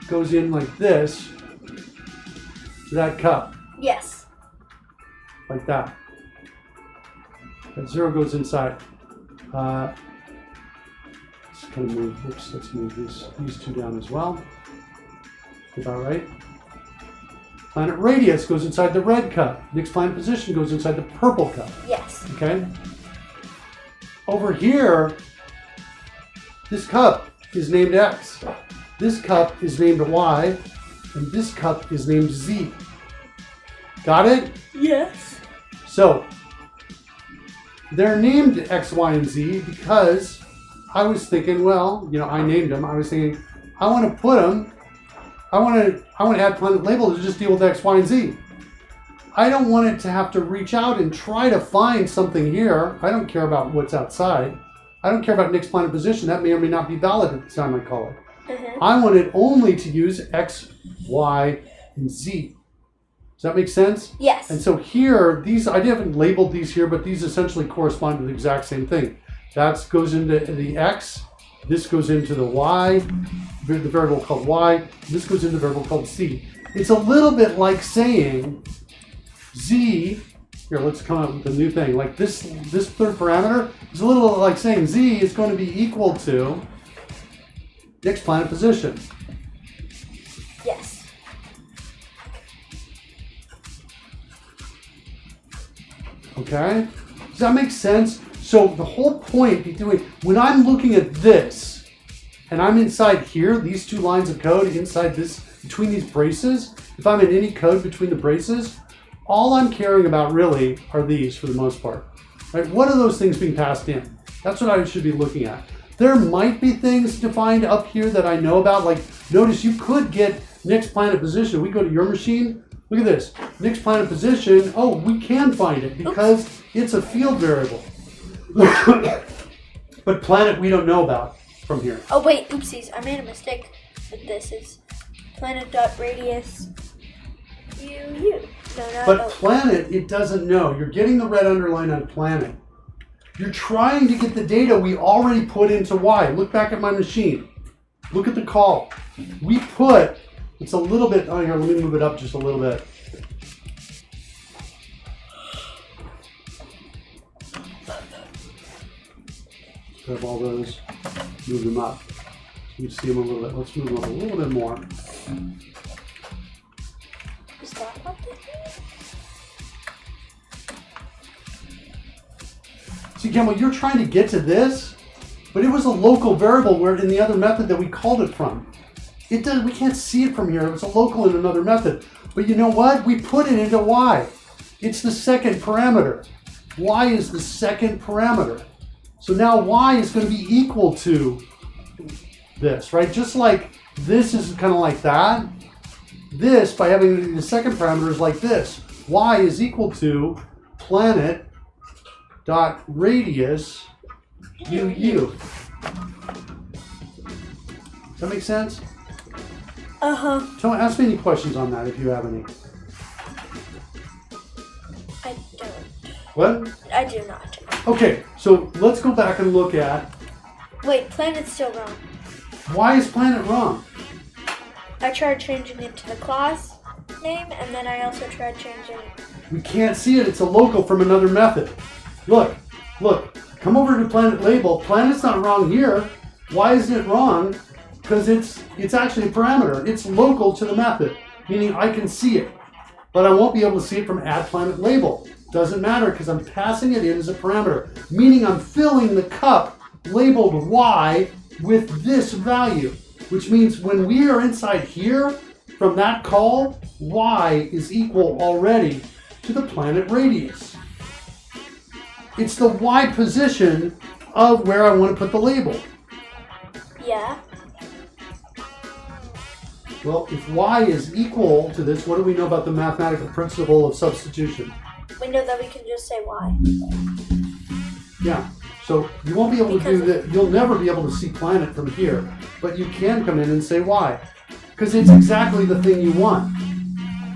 goes in like this to that cup. Yes. Like that. That 0 goes inside. Let's kind of move. Oops, let's move these 2 down as well. About right. Planet radius goes inside the red cup. Next planet position goes inside the purple cup. Yes. Okay. Over here, this cup is named X. This cup is named Y, and this cup is named Z. Got it? Yes. So, they're named X, Y, and Z because I was thinking, well, I named them. I was thinking, I want to put them, I want to add planet label to just deal with X, Y, and Z. I don't want it to have to reach out and try to find something here. I don't care about what's outside. I don't care about next planet position. That may or may not be valid at the time I call it. Mm-hmm. I want it only to use X, Y, and Z. Does that make sense? Yes. And so here, I haven't labeled these here, but these essentially correspond to the exact same thing. That goes into the X. This goes into the Y, the variable called Y. This goes into the variable called Z. It's a little bit like saying Z. Here, let's come up with a new thing. Like this third parameter is a little like saying Z is going to be equal to next planet position. Yes. Okay? Does that make sense? So the whole point when I'm looking at this, and I'm inside here, these 2 lines of code inside this, between these braces, if I'm in any code between the braces, all I'm caring about really are these for the most part. Right? What are those things being passed in? That's what I should be looking at. There might be things defined up here that I know about, like notice you could get next planet position. We go to your machine, look at this. Next planet position, oh, we can find it because it's a field variable. But planet we don't know about from here. Oh wait, oopsies, I made a mistake with this. It's planet.radius UU. But planet, it doesn't know. You're getting the red underline on planet. You're trying to get the data we already put into Y. Look back at my machine. Look at the call. We put, it's a little bit, oh here, let me move it up just a little bit. Grab all those, move them up. You can see them a little bit. Let's move them up a little bit more. Is that what they See, Campbell, you're trying to get to this, but it was a local variable where in the other method that we called it from. We can't see it from here. It was a local in another method. But you know what? We put it into Y. It's the second parameter. Y is the second parameter. So now Y is going to be equal to this, right? Just like this is kind of like that. This, by having the second parameter, is like this. Y is equal to planet.radius UU. Does that make sense? Uh-huh. So ask me any questions on that if you have any. I don't. What? I do not. Okay, so let's go back and look at Wait, planet's still wrong. why is planet wrong? I tried changing it to the class name, and then I also tried changing. We can't see it. It's a local from another method. Look. Come over to planet label. Planet's not wrong here. Why isn't it wrong? Because it's actually a parameter. It's local to the method, meaning I can see it, but I won't be able to see it from add planet label. Doesn't matter because I'm passing it in as a parameter, meaning I'm filling the cup labeled Y with this value, which means when we are inside here, from that call, Y is equal already to the planet radius. It's the Y position of where I want to put the label. Yeah. Well, if Y is equal to this, what do we know about the mathematical principle of substitution? We know that we can just say Y. Yeah. So you won't be able to do that. You'll never be able to see planet from here, but you can come in and say Y, because it's exactly the thing you want.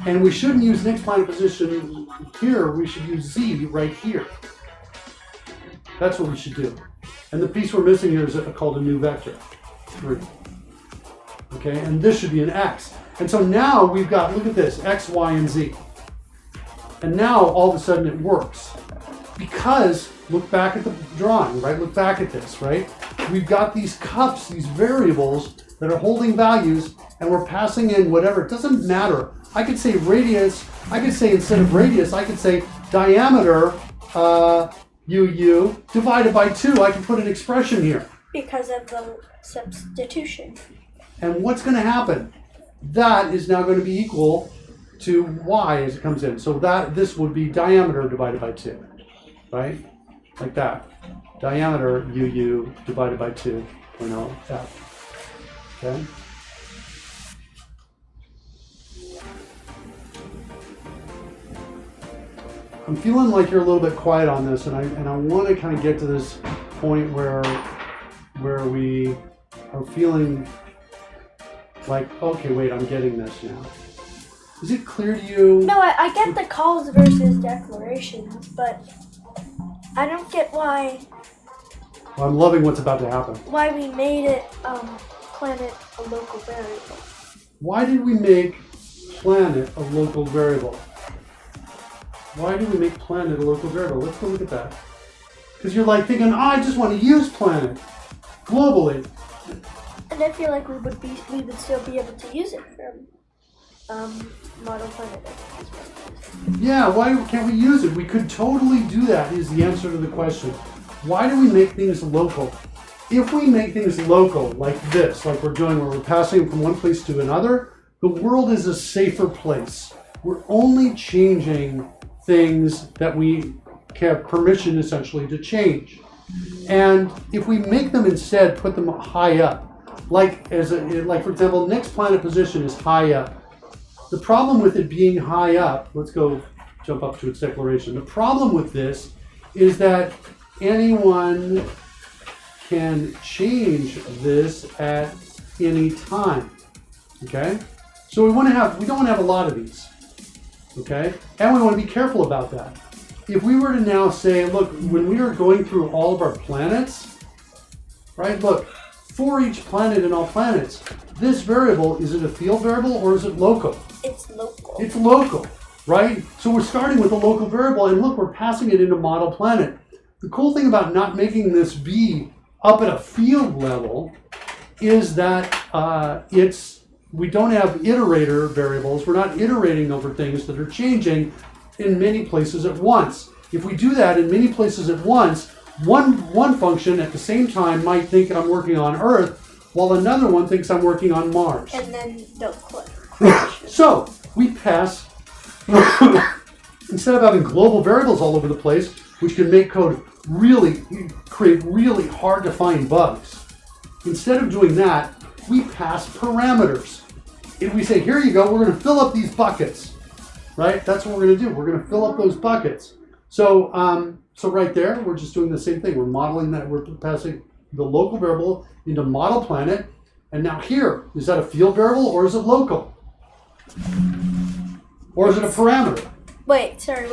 And we shouldn't use next planet position here. We should use Z right here. That's what we should do. And the piece we're missing here is called a new vector, 3. Okay, and this should be an X. And so now we've got, look at this, X, Y, and Z. And now all of a sudden it works. Because, look back at the drawing, right? Look back at this, right? We've got these cups, these variables that are holding values, and we're passing in whatever. It doesn't matter. I could say radius, I could say instead of radius, I could say diameter, UU, divided by 2. I can put an expression here. Because of the substitution. And what's going to happen? That is now going to be equal to Y as it comes in. So this would be diameter divided by 2, right? Like that. Diameter UU divided by 2.0F. Okay? I'm feeling like you're a little bit quiet on this, and I want to kind of get to this point where we are feeling like, okay, wait, I'm getting this now. Is it clear to you? No, I get the calls versus declarations, but I don't get why Well, I'm loving what's about to happen. we made it planet a local variable. Why did we make planet a local variable? Why did we make planet a local variable? Let's go look at that. Because you're like thinking, oh, I just want to use planet globally. And I feel like we would still be able to use it from model planet. Yeah, why can't we use it? We could totally do that is the answer to the question. Why do we make things local? If we make things local like this, like we're doing where we're passing from one place to another, the world is a safer place. We're only changing things that we have permission essentially to change. And if we make them instead, put them high up, like for example, next planet position is high up. The problem with it being high up, let's go jump up to its declaration. The problem with this is that anyone can change this at any time. Okay? So we don't want to have a lot of these. Okay? And we want to be careful about that. If we were to now say, look, when we are going through all of our planets, right, look, for each planet and all planets, this variable, is it a field variable or is it local? It's local. It's local, right? So we're starting with a local variable, and look, we're passing it into model planet. The cool thing about not making this be up at a field level is that we don't have iterator variables. We're not iterating over things that are changing in many places at once. If we do that in many places at once, one function at the same time might think I'm working on Earth, while another one thinks I'm working on Mars. And then they'll click. So we pass, instead of having global variables all over the place, which can make code create really hard to find bugs, instead of doing that, we pass parameters. If we say, here you go, we're going to fill up these buckets, right? That's what we're going to do. We're going to fill up those buckets. So right there, we're just doing the same thing. We're modeling that. We're passing the local variable into model planet. And now here, is that a field variable or is it local? Or is it a parameter? Wait, sorry,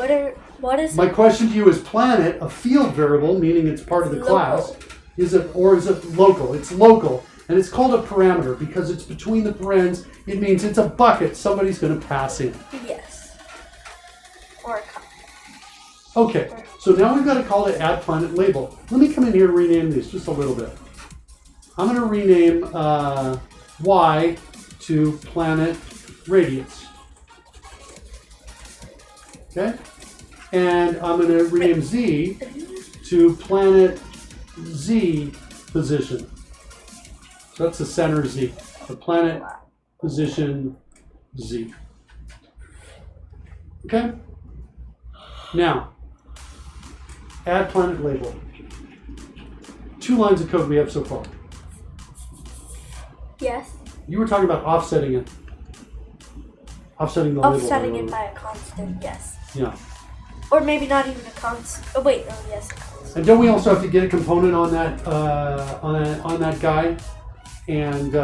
what is My question to you is planet a field variable, meaning it's part of the class? Is it local? It's local. And it's called a parameter because it's between the parens. It means it's a bucket somebody's going to pass in. Yes. Or a cup. Okay, so now we've got a call to add planet label. Let me come in here and rename these just a little bit. I'm going to rename Y to planet radius. Okay? And I'm going to rename Z to planet Z position. So that's the center Z. The planet position Z. Okay? Now, add planet label. 2 lines of code we have so far. Yes. You were talking about offsetting it. Offsetting the label. Offsetting it by a constant, yes. Yeah. Or maybe not even a constant. Oh wait, no, yes, a constant. And don't we also have to get a component on that on that guy, and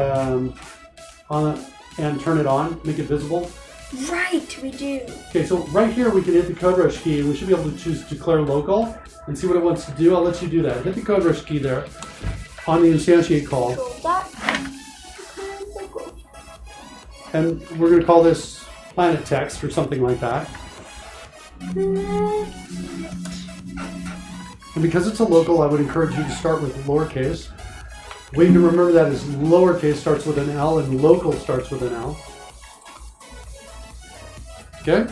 and turn it on, make it visible? Right, we do. Okay, so right here we can hit the code rush key, and we should be able to choose declare local and see what it wants to do. I'll let you do that. Hit the code rush key there on the instantiate call, Control that. and we're going to call this planet text or something like that. And because it's a local, I would encourage you to start with lowercase. Way to remember that is lowercase starts with an L and local starts with an L. Okay?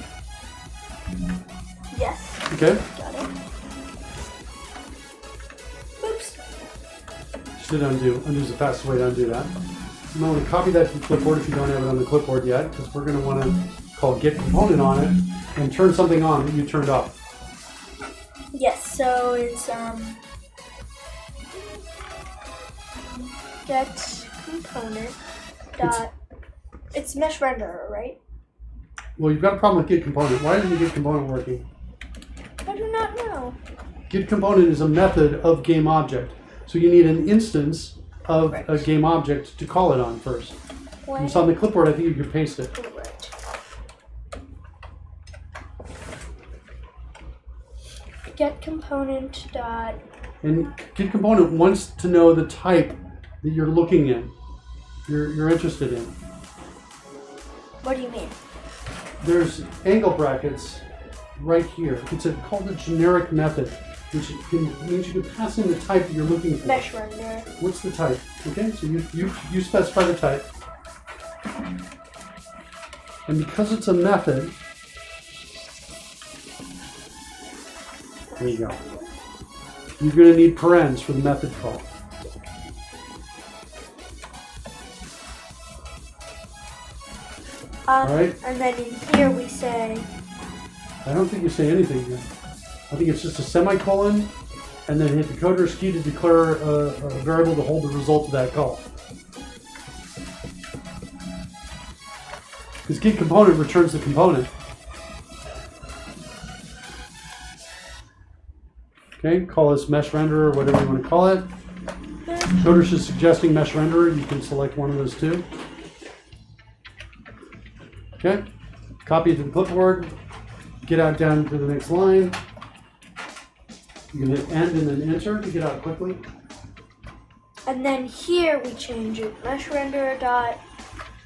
Yes, Okay? got it. Oops. Should undo. Undo is the fastest way to undo that. I'm going to copy that to the clipboard if you don't have it on the clipboard yet, because we're going to want to call get component on it and turn something on that you turned off. Yes, so it's get component dot. It's mesh renderer, right? Well, you've got a problem with get component. Why isn't get component working? I do not know. Get component is a method of game object. So you need an instance of a game object to call it on first. When? It's on the clipboard. I think you can paste it. Oh, right. Get component dot. And get component wants to know the type that you're looking in, you're interested in. What do you mean? There's angle brackets right here. It's called a generic method, which means you can pass in the type that you're looking for. Mesh render. What's the type? Okay, so you specify the type. And because it's a method, there you go. You're going to need parens for the method call. Alright. And then in here we say. I don't think you say anything yet. I think it's just a semicolon, and then hit the coder's key to declare a variable to hold the result of that call. Because get component returns the component. Okay, call this mesh renderer or whatever you want to call it. Coder's is suggesting mesh renderer. You can select one of those two. Okay, copy it to the clipboard. Get out down to the next line. You can hit end and then enter to get out quickly. And then here we change it. Mesh renderer dot.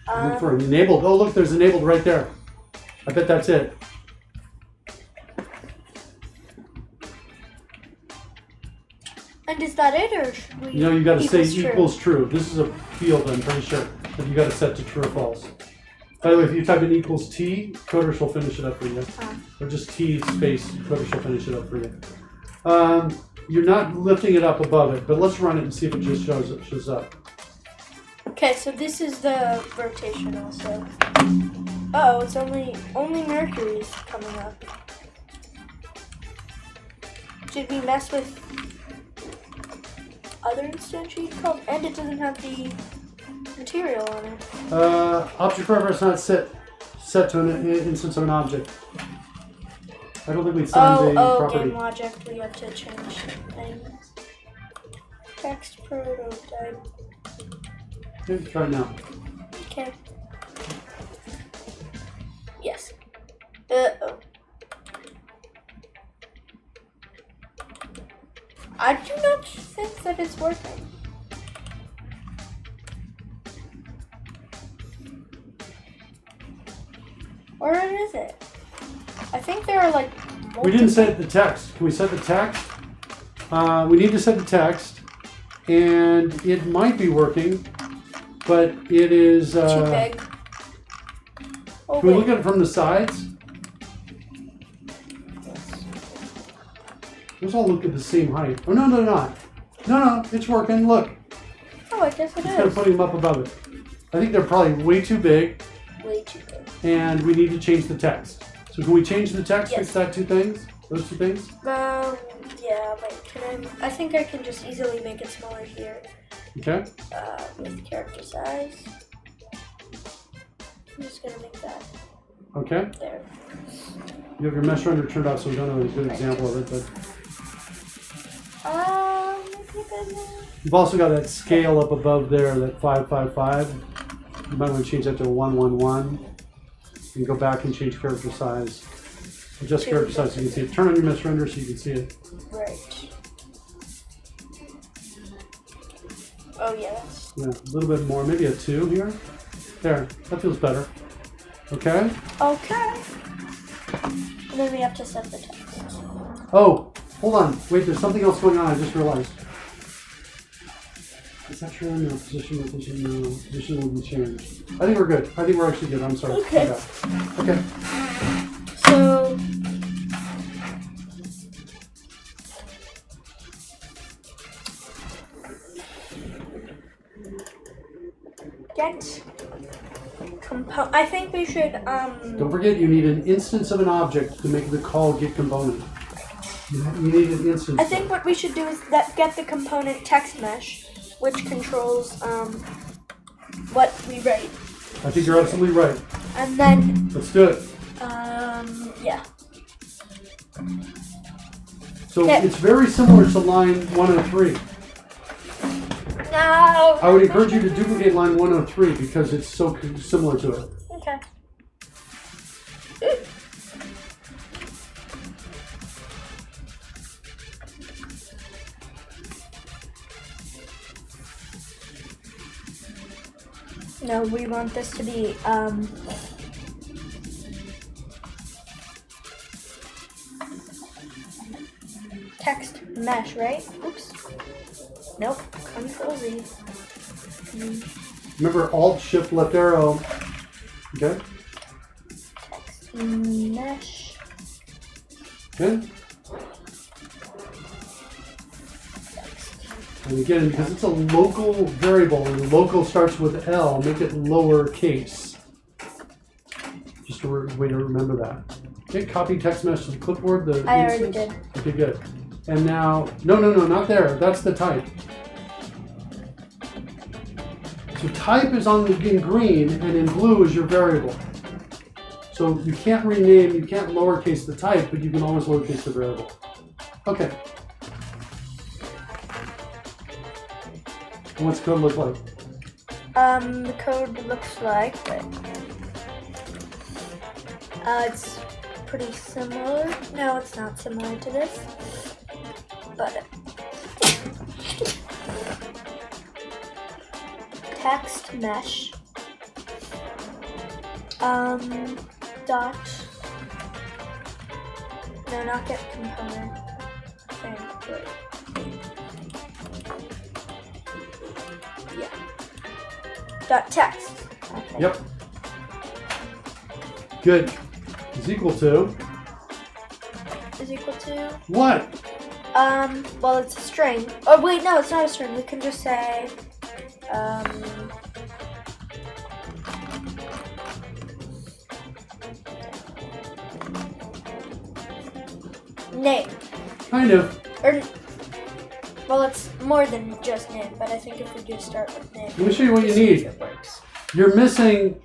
Look for enabled. Oh, look, there's enabled right there. I bet that's it. And is that it, or should we? You know, you got to say true? equals true. This is a field, I'm pretty sure, that you got to set to true or false. By the way, if you type in equals T, Coder will finish it up for you. Or just T space, Coder will finish it up for you. You're not lifting it up above it, but let's run it and see if it just shows up. Okay, so this is the rotation also. Oh, it's only Mercury's coming up. Should we mess with other instantiate code? And it doesn't have the material on it. Object forever is not set to an instance of an object. I don't think we signed the property. Game logic. We have to change things. Text prototype. Okay, try it now. Okay. Yes. Uh-oh. I do not think that it's working. Or is it? I think there are like multiple. We didn't set the text. Can we set the text? We need to set the text. and it might be working, but it is... Too big. Oh, Can we wait. look at it from the sides? Those all look at the same height. Oh, no, they're not. No, it's working. Look. Oh, I guess it Instead of is. putting them up above it. I think they're probably way too big, Way too big. and we need to change the text. So can we change the text, Yes. fix that two things? Those two things? Yeah, wait, can I think I can just easily make it smaller here. Okay. With character size. I'm just gonna make that Okay. there. You have your mesh render turned off, so we don't have a good example of it, but you've also got that scale up above there, that 555. You might want to change that to 111. And go back and change character size. Adjust character size so you can see it. Turn on your mesh render so you can see it. Right. Oh yeah. Yeah, a little bit more, maybe a 2 here. There, that feels better. Okay. Okay. And then we have to set the text. Oh, hold on. Wait, there's something else going on. I just realized. Is that true? No, position will be changed. I think we're good. I think we're actually good. I'm sorry. Okay. Okay. So get I think we should Don't forget, you need an instance of an object to make the call get component. You need an instance. I think what we should do is get the component text mesh, which controls what we write. I think you're absolutely right. And then Let's do it. yeah. So Okay. it's very similar to line 103. No. I would encourage you to duplicate line 103 because it's so similar to it. Okay. No, we want this to be text mesh, right? Oops. Nope. Control Z. Remember Alt Shift Left Arrow. Okay. Text mesh. Okay. And again, because it's a local variable, and the local starts with L, make it lowercase. Just a way to remember that. Okay, copy text mesh to the clipboard. I already did. Okay, good. And now, no, not there. That's the type. So type is in green, and in blue is your variable. So you can't rename, you can't lowercase the type, but you can always lowercase the variable. Okay. And what's the code look like? The code looks like it's pretty similar. No, it's not similar to this, but text mesh dot no, not get component thing, wait. Yeah. Dot text. Okay. Yep. Good. Is equal to Is equal to what? well, it's a string. Oh wait, no, it's not a string. We can just say name. Kind of. Or well, it's more than just name, but I think if we just start with name. Let me show you what you see if need. It works. You're missing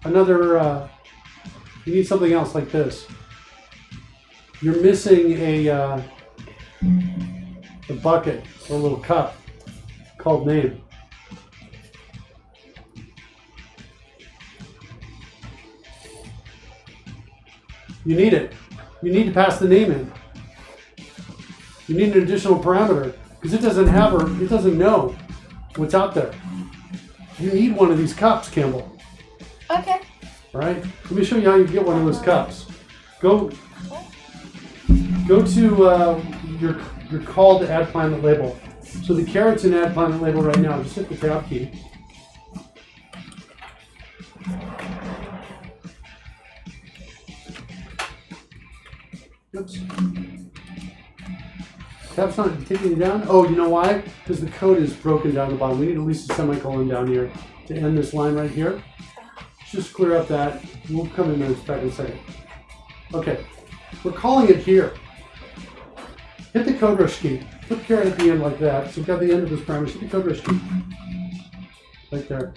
another, you need something else like this. You're missing a bucket or a little cup called name. You need it. You need to pass the name in. You need an additional parameter because it doesn't know what's out there. You need one of these cups, Campbell. Okay. All right. Let me show you how you get one of those cups. Go to you're called to add planet label. So the caret's in add planet label right now. Just hit the tab key. Oops. Tab's not taking it down. Oh, you know why? Because the code is broken down the bottom. We need at least a semicolon down here to end this line right here. Just clear up that. We'll come in back in a second. Okay, we're calling it here. Hit the code rush key. Put caret at the end like that. So we've got the end of this parameter. Hit the code rush key. Right there.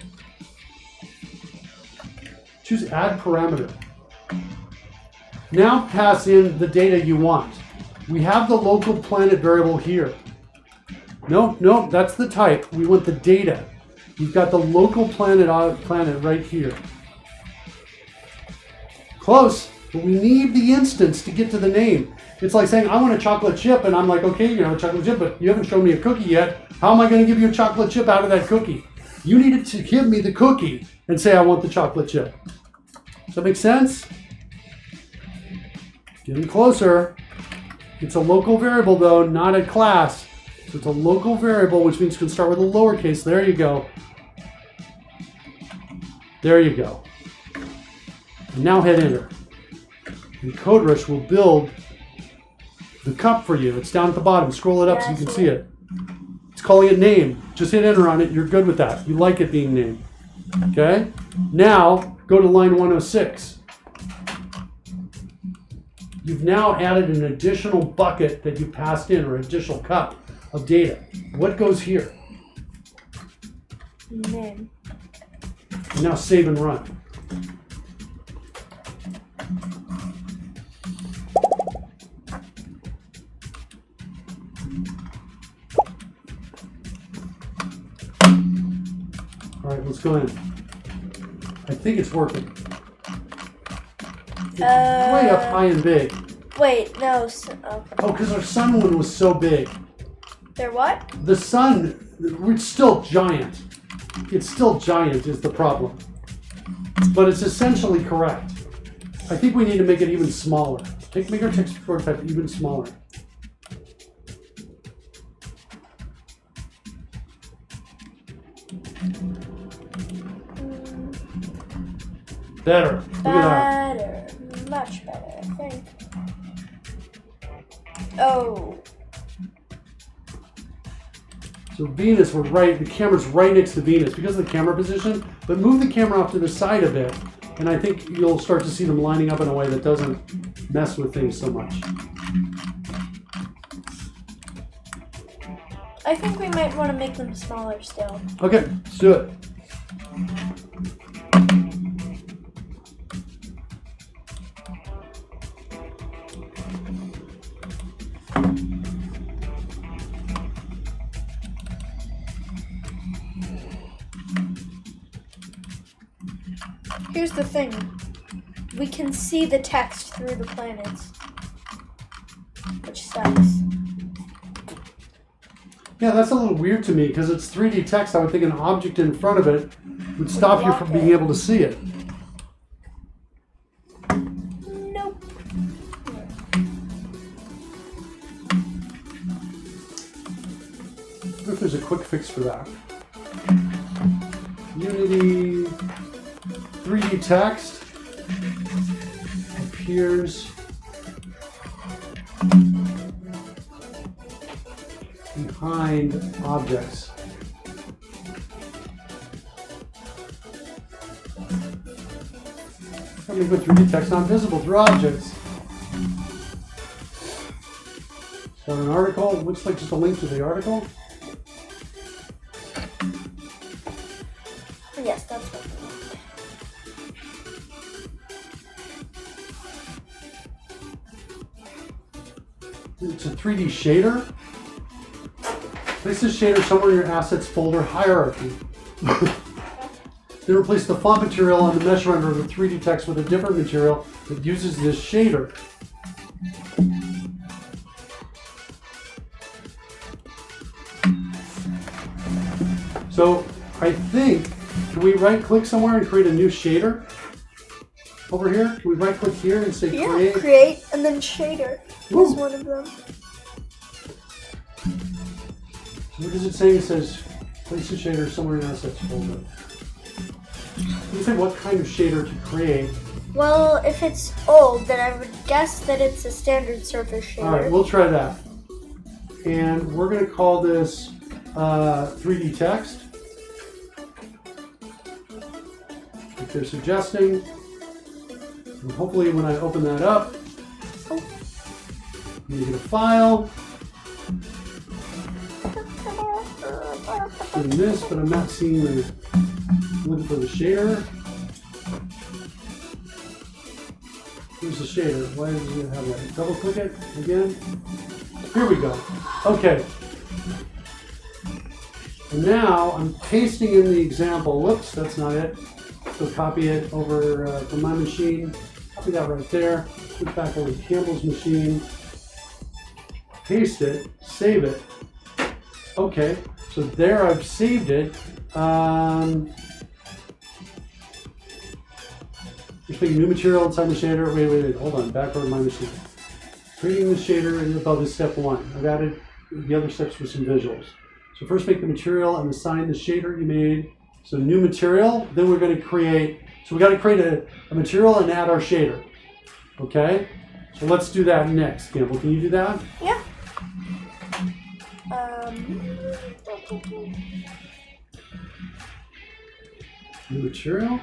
Choose add parameter. Now pass in the data you want. We have the local planet variable here. No, that's the type. We want the data. You've got the local planet right here. Close, but we need the instance to get to the name. It's like saying, I want a chocolate chip, and I'm like, okay, you have a chocolate chip, but you haven't shown me a cookie yet. How am I going to give you a chocolate chip out of that cookie? You needed to give me the cookie and say, I want the chocolate chip. Does that make sense? Getting closer. It's a local variable, though, not a class. So it's a local variable, which means you can start with a lowercase. There you go. There you go. And now hit enter. And CodeRush will build the cup for you. It's down at the bottom. Scroll it up so you can see it. It's calling it name. Just hit enter on it. You're good with that. You like it being named. Okay? Now, go to line 106. You've now added an additional bucket that you passed in, or additional cup of data. What goes here? Name. And now save and run. All right, let's go in. I think it's working. It's way up high and big. Wait, no. Oh, because our sun one was so big. They're what? The sun, it's still giant. It's still giant is the problem. But it's essentially correct. I think we need to make it even smaller. Make our text prototype even smaller. Better. Look at that. Better. Much better, I think. Oh. So Venus, we're right, the camera's right next to Venus because of the camera position, but move the camera off to the side a bit, and I think you'll start to see them lining up in a way that doesn't mess with things so much. I think we might want to make them smaller still. Okay, let's do it. Here's the thing. We can see the text through the planets. Which sucks. Yeah, that's a little weird to me because it's 3D text. I would think an object in front of it would stop you from being able to see it. Nope. I wonder if there's a quick fix for that. Unity 3D text appears behind objects. Let me put 3D text not visible through objects. So an article looks like just a link to the article. Yes, that's what we want. It's a 3D shader. Place this shader somewhere in your assets folder hierarchy. Then replace the font material on the mesh render of the 3D text with a different material that uses this shader. So I think, can we right click somewhere and create a new shader? Over here? Can we right click here and say create? Create and then shader is one of them. What does it say? It says place the shader somewhere in assets folder. You say what kind of shader to create. Well, if it's old, then I would guess that it's a standard surface shader. All right, we'll try that. And we're going to call this 3D text. Like they're suggesting. And hopefully when I open that up, you get a file. Doing this, but I'm not seeing the, looking for the shader. Here's the shader. Why does it have that? Double click it again. Here we go. Okay. And now I'm pasting in the example. Whoops, that's not it. So copy it over from my machine. Copy that right there. Switch back over to Campbell's machine. Paste it. Save it. Okay. So there I've saved it. Just making new material inside the shader. Wait. Hold on. Back over to my machine. Creating the shader and above is step 1. I've added the other steps with some visuals. So first make the material and assign the shader you made. So new material, then we're going to create, so we got to create a material and add our shader. Okay? So let's do that next. Campbell, can you do that? Yeah. New material.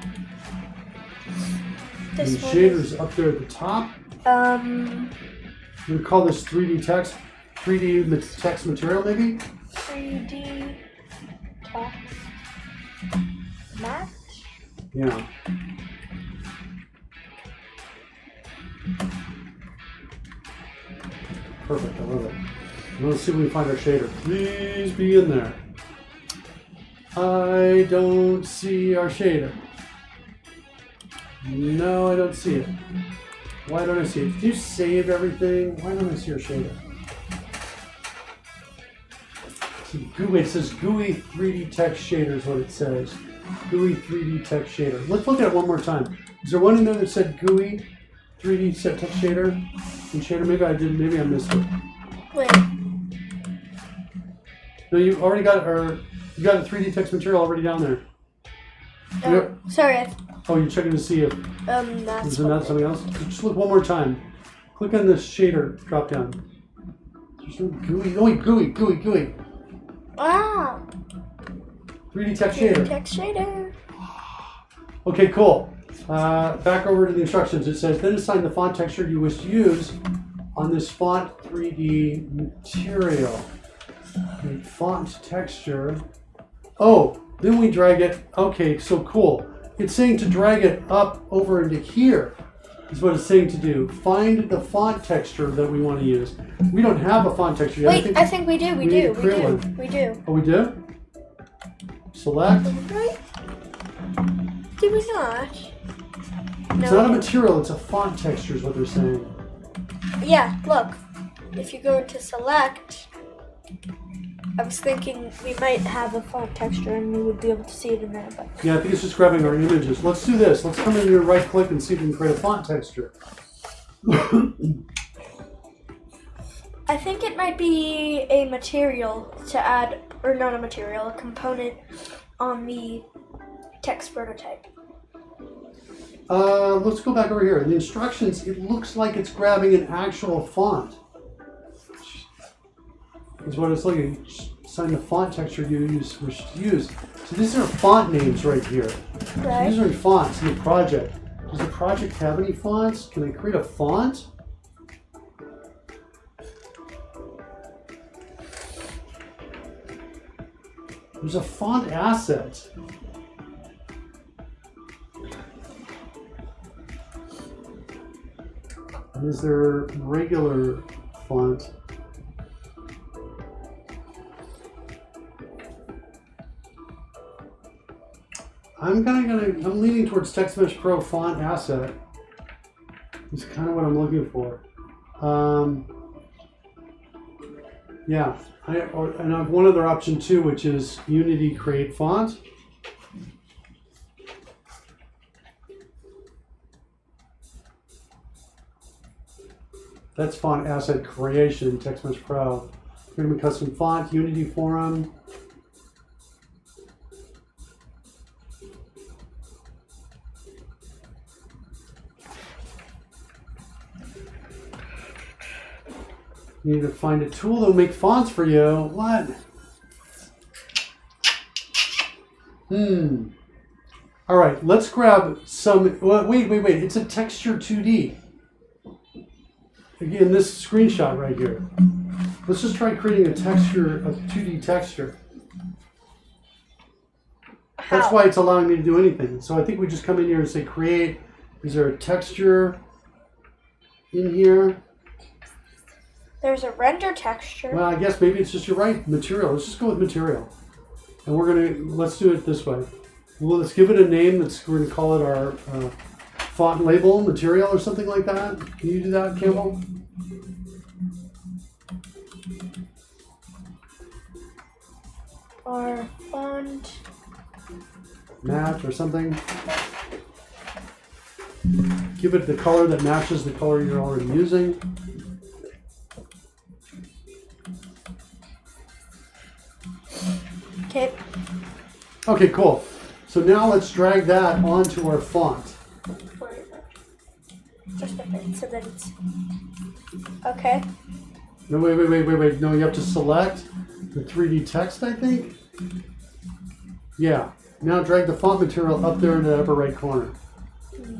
This And the one shader's up there at the top. We call this 3D text. 3D text material, maybe? 3D text match? Yeah. Perfect, I love it. Now let's see if we can find our shader. Please be in there. I don't see our shader. No, I don't see it. Why don't I see it? Did you save everything? Why don't I see our shader? See, GUI, it says GUI 3D text shader is what it says. GUI 3D text shader. Let's look at it one more time. Is there one in there that said GUI 3D text shader? And shader, maybe I didn't, maybe I missed it. Wait. No, you already got our, you got a 3D text material already down there. Oh, sorry. Oh, you're checking to see if That's is that something else? Just look one more time. Click on the shader drop down. There's no GUI. Oh wait, GUI. Wow. 3D text 3D shader. text shader. Okay, cool. Back over to the instructions. It says, then assign the font texture you wish to use on this font 3D material. Okay, font texture. Oh, then we drag it. Okay, so cool. It's saying to drag it up over into here is what it's saying to do. Find the font texture that we want to use. We don't have a font texture yet. Wait, I think we do. We need do. to create one. We do. Oh, we do? Select. Right? Did we not? It's not a material, it's a font texture is what they're saying. Yeah, look. If you go to select, I was thinking we might have a font texture and we would be able to see it in there, but Yeah, I think it's just grabbing our images. Let's do this. Let's come in here, right click, and see if we can create a font texture. I think it might be a material to add, or not a material, a component on the text prototype. Let's go back over here. In the instructions, it looks like it's grabbing an actual font. Is what it's looking. Assign the font texture you wish to use. So these are font names right here. Right. These are fonts in the project. Does the project have any fonts? Can I create a font? There's a font asset. And is there regular font? I'm leaning towards TextMesh Pro font asset. Is kind of what I'm looking for. Yeah, and I have one other option too, which is Unity Create Font. That's font asset creation, TextMesh Pro. Freedom of custom font, Unity forum. You need to find a tool that'll make fonts for you. What? All right, let's grab some. Wait. It's a texture 2D. Again, this screenshot right here. Let's just try creating a texture, a 2D texture. That's why it's allowing me to do anything. So I think we just come in here and say create. Is there a texture in here? There's a render texture. Well, I guess maybe it's just, you're right, material. Let's just go with material. And let's do it this way. Well, let's give it a name. We're going to call it our font label material or something like that. Can you do that, Campbell? Or font match or something. Give it the color that matches the color you're already using. Okay. Okay, cool. So now let's drag that onto our font. Just a bit so that it's okay. No, wait. No, you have to select the 3D text, I think. Yeah. Now drag the font material up there in the upper right corner.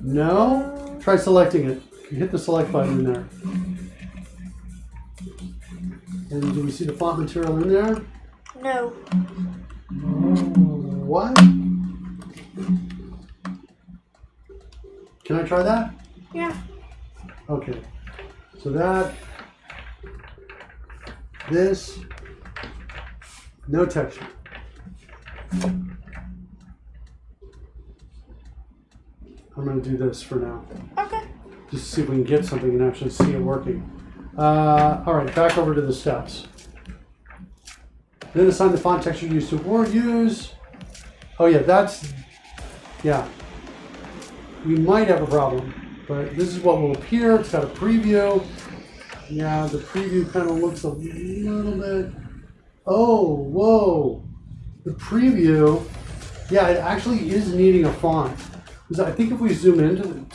No? Try selecting it. You hit the select button in there. And do we see the font material in there? No. What? Can I try that? Yeah. Okay. So that, this, no texture. I'm going to do this for now. Okay. Just to see if we can get something and actually see it working. All right, back over to the steps. Then assign the font texture used to word use. Oh yeah, yeah. We might have a problem, but this is what will appear. It's got a preview. Yeah, the preview kind of looks a little bit. Oh, whoa. The preview, yeah, it actually is needing a font. Because I think if we zoom into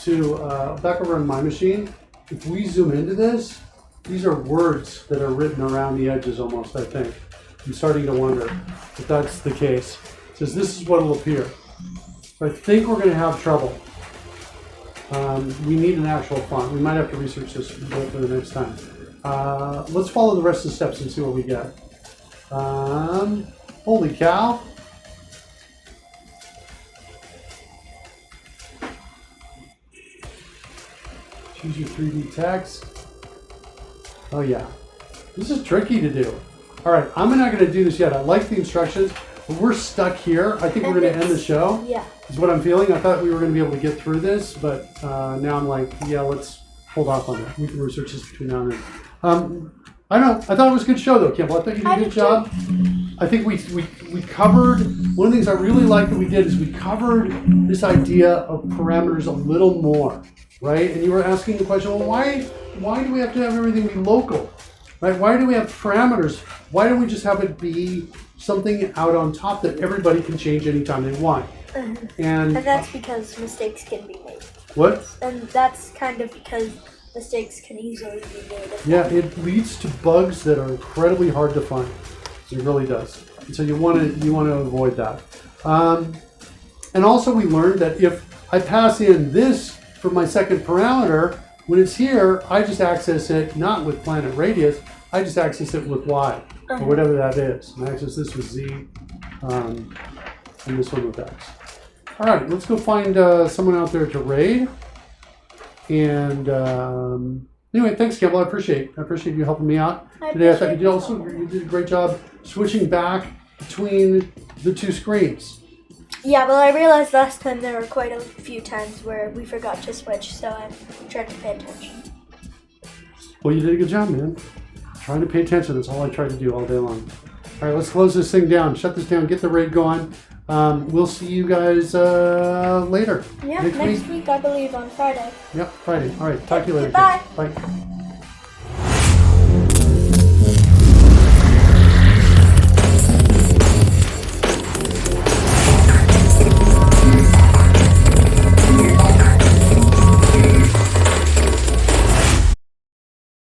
back over on my machine, if we zoom into this, these are words that are written around the edges almost, I think. I'm starting to wonder if that's the case. It says this is what will appear. So I think we're going to have trouble. We need an actual font. We might have to research this for the next time. Let's follow the rest of the steps and see what we get. Holy cow. Choose your 3D text. Oh yeah. This is tricky to do. All right, I'm not going to do this yet. I like the instructions, but we're stuck here. I think we're going to end the show. Yeah. Is what I'm feeling. I thought we were going to be able to get through this, but now I'm like, yeah, let's hold off on that. We can research this between now and then. I don't know. I thought it was a good show, though, Campbell. I thought you did a good job. I think we covered, one of the things I really like that we did is we covered this idea of parameters a little more, right? And you were asking the question, well, why do we have to have everything be local? Right? Why do we have parameters? Why don't we just have it be something out on top that everybody can change anytime they want? And that's because mistakes can be made. What? And that's kind of because mistakes can easily be made. Yeah, it leads to bugs that are incredibly hard to find. It really does. And so you want to avoid that. And also we learned that if I pass in this for my second parameter, when it's here, I just access it not with planet radius, I just access it with y, or whatever that is. And I access this with z, and this one with x. All right, let's go find someone out there to raid. And anyway, thanks, Campbell. I appreciate you helping me out today. I thought you did a great job switching back between the two screens. Yeah, but I realized last time there were quite a few times where we forgot to switch, so I tried to pay attention. Well, you did a good job, man. Trying to pay attention. That's all I try to do all day long. All right, let's close this thing down. Shut this down. Get the raid going. We'll see you guys later. Yeah, next week I believe on Friday. Yep, Friday. All right, talk to you later. Bye. Bye.